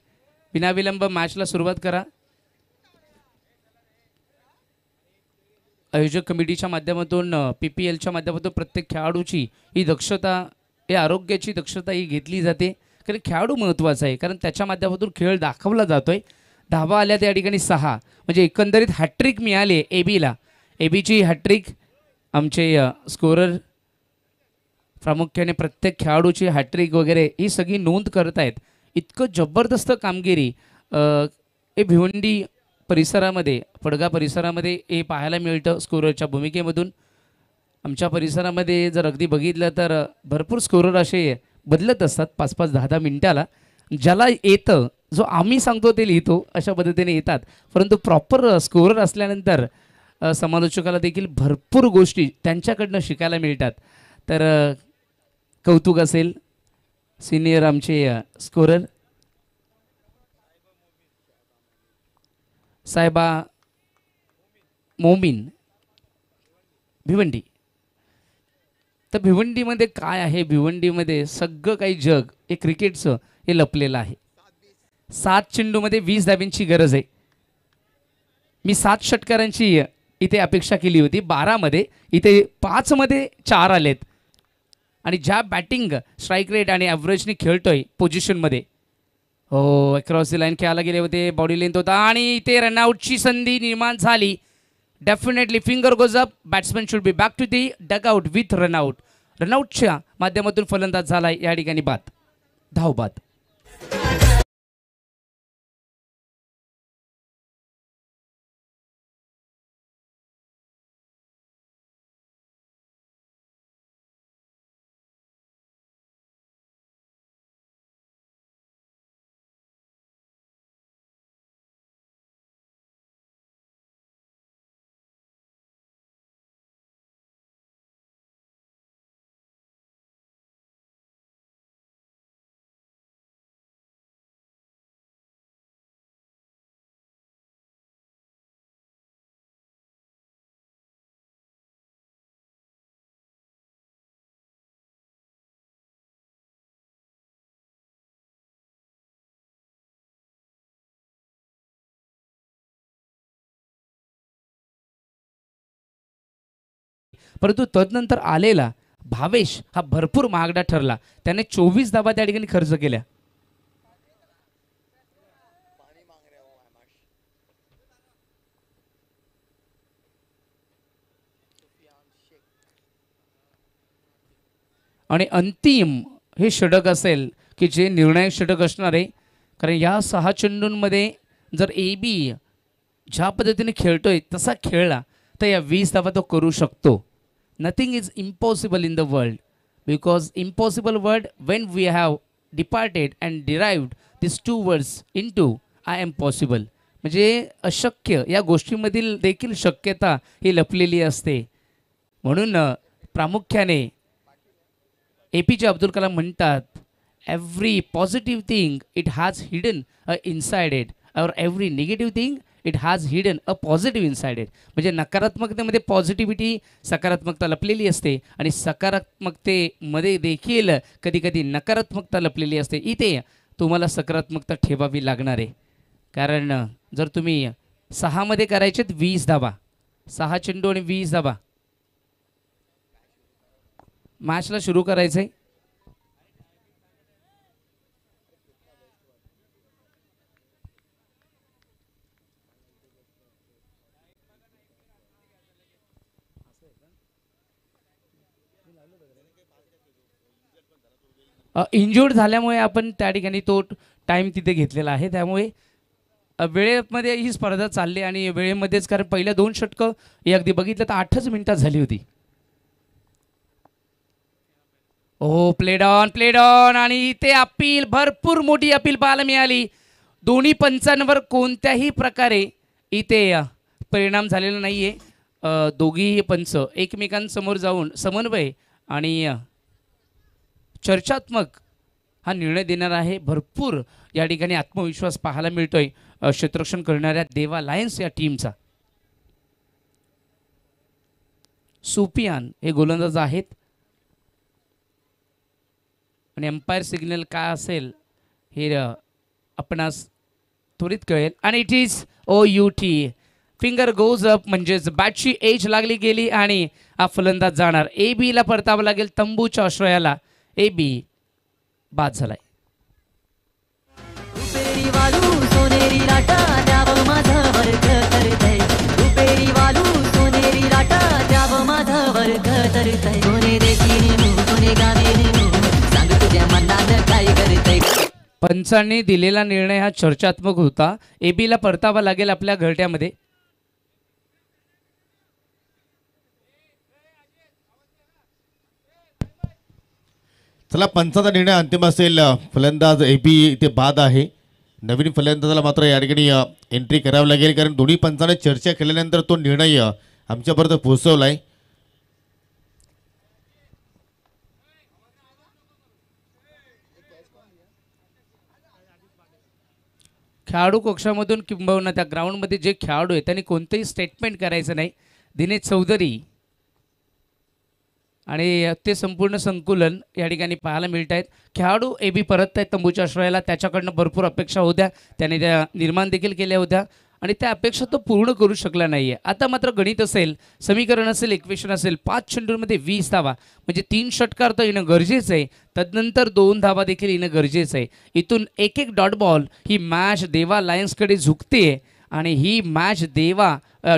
विनाविलंब मॅचला सुरुवात करा. आयोजक कमिटीच्या माध्यमातून PPLच्या माध्यमातून प्रत्येक खेळाडूची ही दक्षता, ही आरोग्याची दक्षता ही घेतली जाते. कारण खेळाडू महत्त्वाचा आहे, कारण त्याच्या माध्यमातून खेळ दाखवला जातोय. धावा आल्या त्या ठिकाणी 6, म्हणजे एकंदरीत हॅट्रिक मिळाली एबीला. एबीची हॅट्रिक आमचे स्कोरर प्रामुख्याने प्रत्येक खेळाडूची हॅट्रिक वगैरे ही सगळी नोंद करत आहेत. इतकं जबरदस्त कामगिरी हे भिवंडी परिसरामध्ये, पडगा परिसरामध्ये हे पाहायला मिळतं स्कोररच्या भूमिकेमधून. आमच्या परिसरामध्ये जर अगदी बघितलं तर भरपूर स्कोरर असे बदलत असतात 5-5, 10-10 मिनिटाला. ज्याला येतं, जो आम्ही सांगतो ते लिहितो, अशा पद्धतीने येतात. परंतु प्रॉपर स्कोरर असल्यानंतर समालोचकाला देखील भरपूर गोष्टी त्यांच्याकडनं शिकायला मिळतात. तर कौतुक असेल सिनियर आमचे स्कोरर साहेबा मोमीन भिवंडी. तर भिवंडीमध्ये काय आहे, भिवंडीमध्ये सगळं काही जग हे क्रिकेटचं हे लपलेलं आहे. 7 चेंडूमध्ये 20 धाब्यांची गरज आहे. मी 7 षटकारांची इथे अपेक्षा केली होती 12मध्ये, इथे 5मध्ये 4 आलेत. आणि ज्या बॅटिंग स्ट्राईक रेट आणि ॲव्हरेजने खेळतोय पोझिशनमध्ये, हो अक्रॉस द लाईन खेळायला गेले होते, बॉडी लेंथ होता आणि इथे रनआउटची संधी निर्माण झाली. Definitely finger goes up, batsman should be back to the dugout with run out. रनआउटच्या माध्यमातून फलंदाज झाला या ठिकाणी बाद, धाव बाद. परंतु तदनंतर आलेला भावेश हा भरपूर महागडा ठरला. त्याने 24 धावा त्या ठिकाणी खर्च केल्या. आणि अंतिम हे षटक असेल की जे निर्णायक षटक असणार आहे. कारण या 6 चेंडूंमध्ये जर AB ज्या पद्धतीने खेळतोय तसा खेळला तर या 20 धावा तो करू शकतो. Nothing is impossible in the world, because impossible word when we have departed and derived this 2 words into I am possible. म्हणजे अशक्य या गोष्टीमधील देखील शक्यता ही लपलेली असते. म्हणून प्रामुख्याने APJ अब्दुल कलाम म्हणतात, every positive thing it has hidden a inside it, और every negative thing it has hidden a positive inside it. म्हणजे नकारात्मकतेमध्ये पॉझिटिव्हिटी, सकारात्मकता लपलेली असते आणि सकारात्मकतेमध्ये देखील कधी कधी नकारात्मकता लपलेली असते. इथे तुम्हाला सकारात्मकता ठेवावी लागणार आहे. कारण जर तुम्ही 6मध्ये करायचेत 20 धावा, 6 चेंडू आणि 20 धावा, मॅचला सुरू करायचं आहे. इंज्युर्ड झाल्यामुळे आपण त्या ठिकाणी तो टाईम तिथे घेतलेला आहे. त्यामुळे वेळेमध्ये ही स्पर्धा चालली आणि वेळेमध्येच, कारण पहिल्या 2 षटकं हे अगदी बघितलं तर 8च मिनिटात झाली होती. ओ प्लेड ऑन आणि इथे अपील, भरपूर मोठी अपील पाहायला मिळाली. दोन्ही पंचांवर कोणत्याही प्रकारे इथे परिणाम झालेला नाही आहे. दोघीही पंच एकमेकांसमोर जाऊन समन्वय आणि चर्चात्मक हा निर्णय देणार आहे. भरपूर या ठिकाणी आत्मविश्वास पाहायला मिळतोय क्षेत्ररक्षण करणाऱ्या देवा लायन्स या टीमचा. सुफियान हे गोलंदाज आहेत आणि एम्पायर सिग्नल काय असेल हे आपणास त्वरित कळेल. आणि it is OUT, finger goes up, म्हणजेच बॅटची एज लागली गेली आणि हा फलंदाज जाणार. AB ला परतावं लागेल तंबूच्या आश्रयाला. AB बाद झालाय. रुपेरी वालू सोनेरी लाटा द्यावं माझं वर्ग करतय. रुपेरी वालू सोनेरी लाटा द्यावं माझं वर्ग करतय. सोने देखील सोने गाणे सांग तुझ्या मनात काय करतय. पंचांनी दिलेला निर्णय हा चर्चात्मक होता. AB ला परतावा लागेल आपल्या घरट्यामध्ये. चला, पंचाचा निर्णय अंतिम असेल. फलंदाज AB इथे बाद आहे. नवीन फलंदाजाला मात्र या ठिकाणी एंट्री करावी लागेल, कारण दोन्ही पंचाने चर्चा केल्यानंतर तो निर्णय आमच्यापर्यंत पोहोचवलाय. खेळाडू कक्षामधून किंबहुना त्या ग्राउंडमध्ये जे खेळाडू आहेत त्यांनी कोणतेही स्टेटमेंट करायचं नाही. दिनेश चौधरी आणि ते संपूर्ण संकुलन या ठिकाणी पाहायला मिळत आहेत. खेळाडू AB परत आहेत तंबूच्या आश्रयाला. त्याच्याकडनं भरपूर अपेक्षा होत्या, त्याने त्या निर्माण देखील केल्या होत्या आणि त्या अपेक्षा तो पूर्ण करू शकला नाही आहे. आता मात्र गणित असेल, समीकरण असेल, इक्वेशन असेल. 5 चेंडूंमध्ये 20 धावा, म्हणजे 3 षटकार तर येणं गरजेचं आहे. तदनंतर 2 धावा देखील येणं गरजेचं आहे. इथून एक डॉट बॉल ही मॅच देवा लायन्सकडे झुकते आणि ही मॅच देवा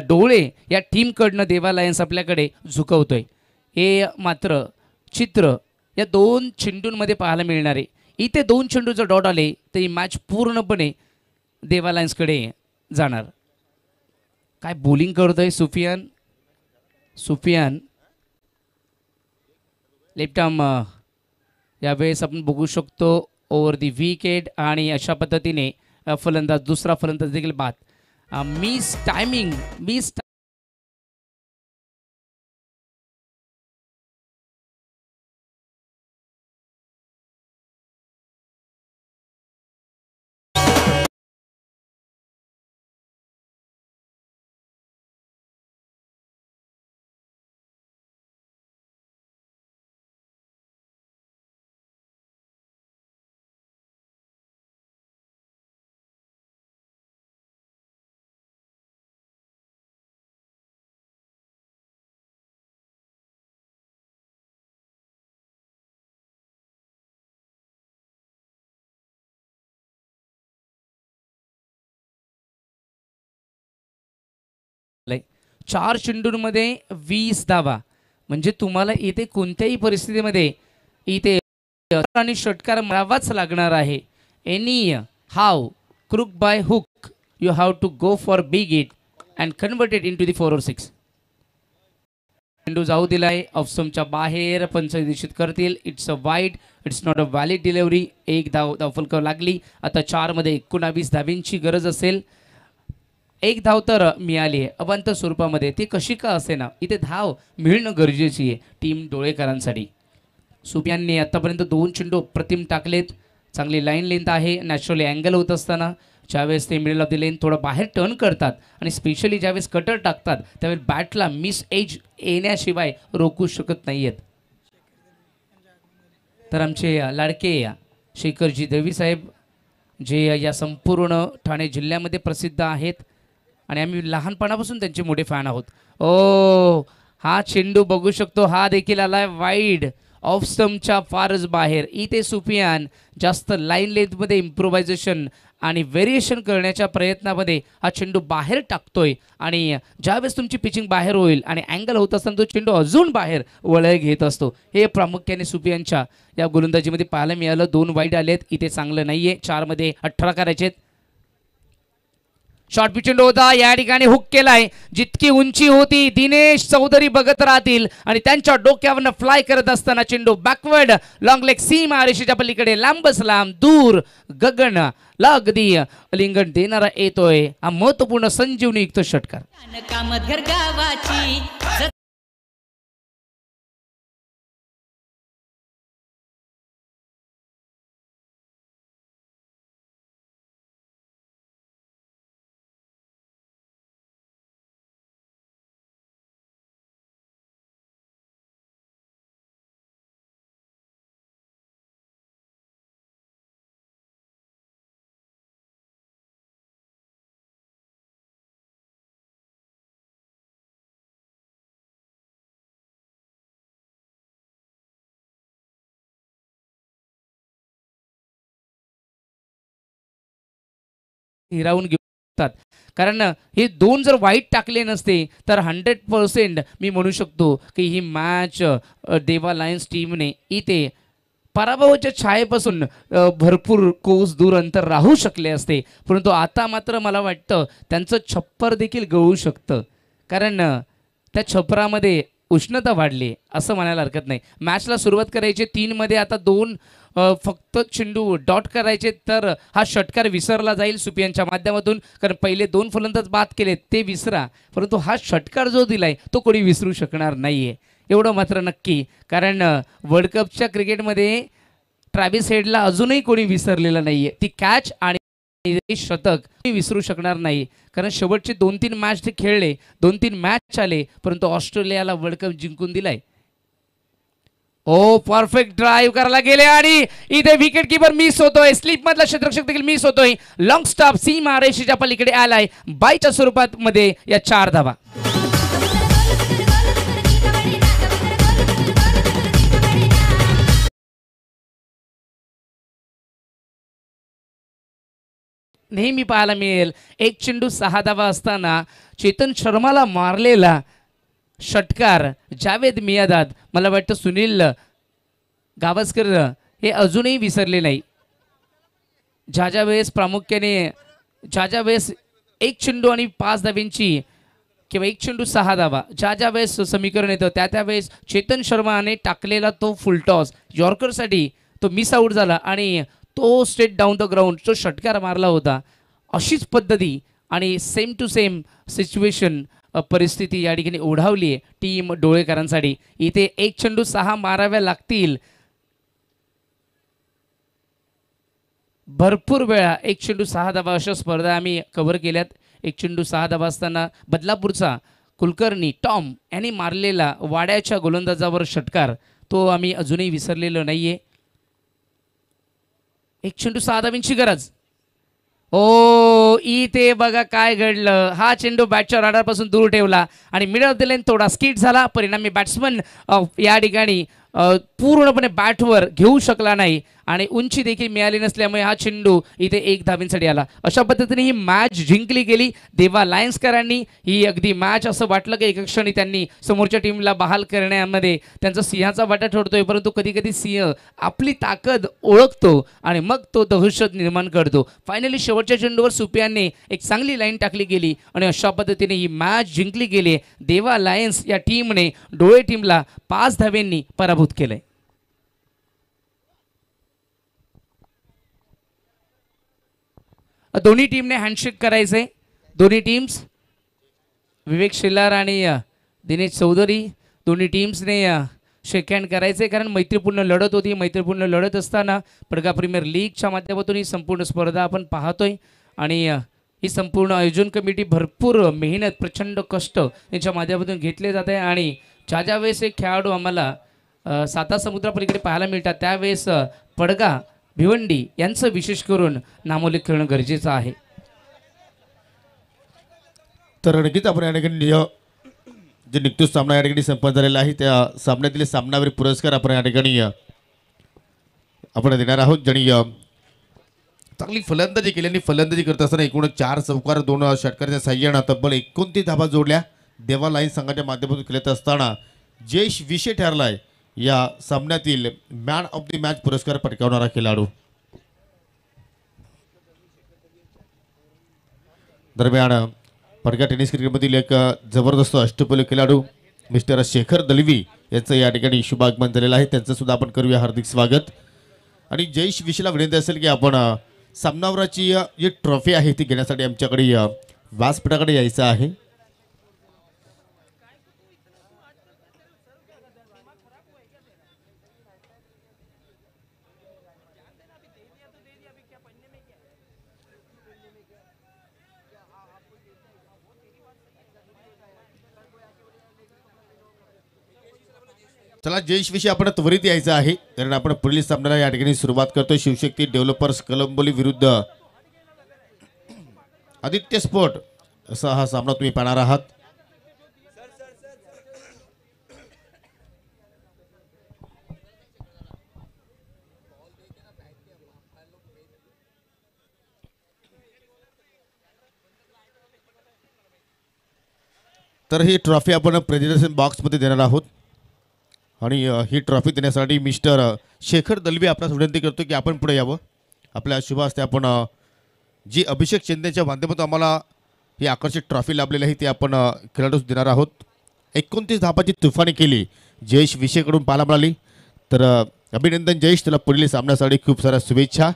डोळे या टीमकडनं देवा लायन्स आपल्याकडे झुकवतोय. हे मात्र चित्र या 2 चेंडूंमध्ये पाहायला मिळणार आहे. इथे 2 चेंडू जर डॉट आले तर ही मॅच पूर्णपणे देवा लायन्सकडे जाणार. काय बॉलिंग करतोय सुफियान. लेफ्ट आर्म यावेळेस आपण बघू शकतो ओव्हर दी विकेट. आणि अशा पद्धतीने फलंदाज, दुसरा फलंदाज देखील बाद. मिस टायमिंग, चार चेंडूंमध्ये 20 धावा, म्हणजे तुम्हाला इथे कोणत्याही परिस्थितीमध्ये इथे आणि षटकार मारावाच लागणार आहे. Anyhow, crook by hook, you have to go for big hit and convert it into the 4 or 6. चेंडू जाऊ दिलाय ऑफस्टंपच्या बाहेर, पंच निश्चित करतील. It's a wide, it's not a valid delivery. एक धावफलक लागली. आता 4 मध्ये 19 धावींची गरज असेल. एक धाव तर मिळाली आहे अवांतर स्वरूपामध्ये, ती कशी का असे ना, इथे धाव मिळणं गरजेची आहे टीम डोळेकरांसाठी. सुफियानने आतापर्यंत 2 चेंडू प्रतिम टाकलेत. चांगली लाईन लेंथ आहे. नॅचरली अँगल होत असताना ज्यावेळेस ते मिडल ऑफ द लेन थोडं बाहेर टर्न करतात आणि स्पेशली ज्यावेळेस कटर टाकतात त्यावेळेस बॅटला मिस एज येण्याशिवाय रोखू शकत नाही आहेत. तर आमचे लाडके शेखरजी देवी साहेब, जे या संपूर्ण ठाणे जिल्ह्यामध्ये प्रसिद्ध आहेत आणि आम्ही लहानपणापासून त्यांचे मोठे फॅन आहोत. ओ, हा चेंडू बघू शकतो, हा देखील आलाय वाईड, ऑफ स्टंपच्या फारच बाहेर. इथे सुफियान जास्त लाईन लेंथमध्ये इम्प्रोव्हायझेशन आणि व्हेरिएशन करण्याच्या प्रयत्नामध्ये हा चेंडू बाहेर टाकतोय आणि ज्यावेळेस तुमची पिचिंग बाहेर होईल आणि अँगल होत असताना तो चेंडू अजून बाहेर वळय घेत असतो. हे प्रामुख्याने सुफियानच्या या गोलंदाजीमध्ये पाहायला मिळालं. 2 वाईड आलेत, इथे चांगलं नाहीये. 4 मध्ये 18 करायचेत. शॉर्ट पिच चेंडू होता, या ठिकाणी हुक केलाय. जितकी उंची होती दिनेश चौधरी बघत राहतील आणि त्यांच्या डोक्यावरनं फ्लाय करत असताना चेंडू बॅकवर्ड लॉंग लेग सीमा रेषेच्या पलीकडे लांबच लांब दूर गगन अगदी लिंगण देणारा येतोय. हा महत्वपूर्ण संजीवनीयुक्त षटकार. कामतघर गावाची हिरावून घेऊ शकतात. कारण हे दोन जर वाईट टाकले नसते तर 100% मी म्हणू शकतो की ही मॅच देवा लायन्स टीमने इथे पराभवाच्या छायेपासून भरपूर कोस दूर अंतर राहू शकले असते. परंतु आता मात्र मला वाटतं त्यांचं छप्पर देखील गळू शकतं. कारण त्या छपरामध्ये उष्णता वाढली असं म्हणायला हरकत नाही. मॅचला सुरुवात करायची 3 मध्ये, आता 2 फक्त चेंडू डॉट करायचे तर हा षटकार विसरला जाईल सुपियांच्या माध्यमातून. कारण पहिले 2 फलंदाज बाद केले ते विसरा, परंतु हा षटकार जो दिलाय तो कोणी विसरू शकणार नाहीये एवढं मात्र नक्की. कारण वर्ल्ड कपच्या क्रिकेटमध्ये ट्रॅव्हिस हेडला अजूनही कोणी विसरलेलं नाहीये. ती कॅच आणि शतक कोणी विसरू शकणार नाही. कारण शेवटचे 2-3 मॅच ते खेळले, 2-3 मॅच आले, परंतु ऑस्ट्रेलियाला वर्ल्ड कप जिंकून दिलाय. ओ परफेक्ट ड्राईव्ह करायला गेले आणि इथे विकेट किपर मिस होतोय. स्लिप मधला क्षेत्ररक्षक देखील मिस होतोय. लॉंग स्टॉप सीमा रेषेच्या पलीकडे आलाय. बायच्या स्वरूपात मध्ये या 4 धावा. नेहमी पाहायला मिळेल एक चेंडू 6 धावा असताना चेतन शर्माला मारलेला षटकार जावेद मियादाद, मला वाटतं सुनील गावस्कर हे अजूनही विसरले नाही. ज्या वेळेस प्रामुख्याने ज्या वेळेस एक चेंडू आणि 5 धाव्यांची किंवा एक चेंडू 6 धावा ज्या वेळेस समीकरण येतं त्या वेळेस चेतन शर्माने टाकलेला तो फुलटॉस यॉर्करसाठी तो मिस आऊट झाला आणि तो स्ट्रेट डाऊन द ग्राउंड जो षटकार मारला होता. अशीच पद्धती आणि सेम टू सेम सिच्युएशन परिस्थिती या ठिकाणी ओढावली आहे टीम डोळेकरांसाठी. इथे एक चेंडू 6 माराव्या लागतील. भरपूर वेळा एक चेंडू 6 धावा अशा स्पर्धा आम्ही कव्हर केल्यात. एक चेंडू 6 धावा असताना बदलापूरचा कुलकर्णी टॉम यांनी मारलेला वाड्याच्या गोलंदाजावर षटकार तो आम्ही अजूनही विसरलेलो नाहीये. एक चेंडू 6 धावांची गरज. ओ इथे बघा काय घडलं. हा चेंडू बॅटच्या राडारपासून दूर ठेवला आणि मिडल ऑफ द लाईन थोडा स्किट झाला. परिणामी बॅट्समन या ठिकाणी पूर्णपणे बॅटवर घेऊ शकला नाही आणि उंची देखील मिळाली नसल्यामुळे हा चेंडू इथे 1 धावेसाठी आला. अशा पद्धतीने ही मॅच जिंकली गेली देवा लायन्सकरांनी. ही अगदी मॅच असं वाटलं की एका क्षणी त्यांनी समोरच्या टीमला बहाल करण्यामध्ये त्यांचा सिंहाचा वाटा ठरतोय, परंतु कधी कधी सिंह आपली ताकद ओळखतो आणि मग तो दहशत निर्माण करतो. फायनली शेवटच्या चेंडूवर सुपियांनी एक चांगली लाईन टाकली गेली आणि अशा पद्धतीने ही मॅच जिंकली गेली. देवा लायन्स या टीमने डोळे टीमला 5 धाव्यांनी पराभूत केलंय. दोन्ही टीमने हँडशेक करायचे. दोन्ही टीम्स विवेक शेलार आणि दिनेश चौधरी दोन्ही टीम्सने शेक हँड करायचे. कारण मैत्रीपूर्ण लढत होती. मैत्रीपूर्ण लढत असताना पडगा प्रीमियर लीगच्या माध्यमातून ही संपूर्ण स्पर्धा आपण पाहतोय आणि ही संपूर्ण आयोजन कमिटी भरपूर मेहनत प्रचंड कष्ट यांच्या माध्यमातून घेतले जाते आणि ज्या वेळेस एक खेळाडू आम्हाला साता समुद्रापलीकडे पाहायला मिळतात त्यावेळेस पडगा भिवंडी यांचं विशेष करून नामोल्लेख करणं गरजेचं आहे. तर नक्कीच आपण या ठिकाणी जे नुकतोच सामना या ठिकाणी संपन्न झालेला आहे त्या सामन्यातील सामनावीर पुरस्कार आपण या ठिकाणी आपण देणार आहोत. ज्यांनी चांगली फलंदाजी केली आणि फलंदाजी करत असताना एकूण 4 चौकार 2 षटकाराच्या साह्यानं तब्बल 29 धावा जोडल्या. देवा लाईन्स संघाच्या माध्यमातून खेळत असताना जयेश विषय ठरलाय या सामन्यातील मॅन ऑफ द मॅच पुरस्कार पटकावणारा खेळाडू. दरम्यान पडगा टेनिस क्रिकेटमधील एक जबरदस्त अष्टपैलू खेळाडू मिस्टर शेखर दलवी यांचं या ठिकाणी शुभागमन झालेलं आहे. त्यांचं सुद्धा आपण करूया हार्दिक स्वागत. आणि जयेश विषयला विनंती असेल की आपण सामनावराची जी ट्रॉफी आहे ती घेण्यासाठी आमच्याकडे व्यासपीठाकडे यायचं आहे. चला जयेश विषयी आपण त्वरित यायचं आहे कारण आपण पुढील सामन्याला या ठिकाणी सुरुवात करतोय. शिवशक्ती डेव्हलपर्स कलंबोली विरुद्ध आदित्य स्पोर्ट असा हा सामना तुम्ही पाहणार आहात. तर ही ट्रॉफी आपण प्रेझेंटेशन बॉक्समध्ये देणार आहोत आणि ही ट्रॉफी देण्यासाठी मिस्टर शेखर दलवी आपल्यास विनंती करतो की आपण पुढे यावं. आपल्या शुभ हस्ते आपण जी अभिषेक शिंदेच्या माध्यमातून आम्हाला ही आकर्षक ट्रॉफी लाभलेली आहे ती आपण खेळाडूस देणार आहोत. 29 धावाची तुफानी केली जयेश विषयकडून पाहायला मिळाली. तर अभिनंदन जयेश, तुला पुढील सामन्यासाठी खूप साऱ्या शुभेच्छा.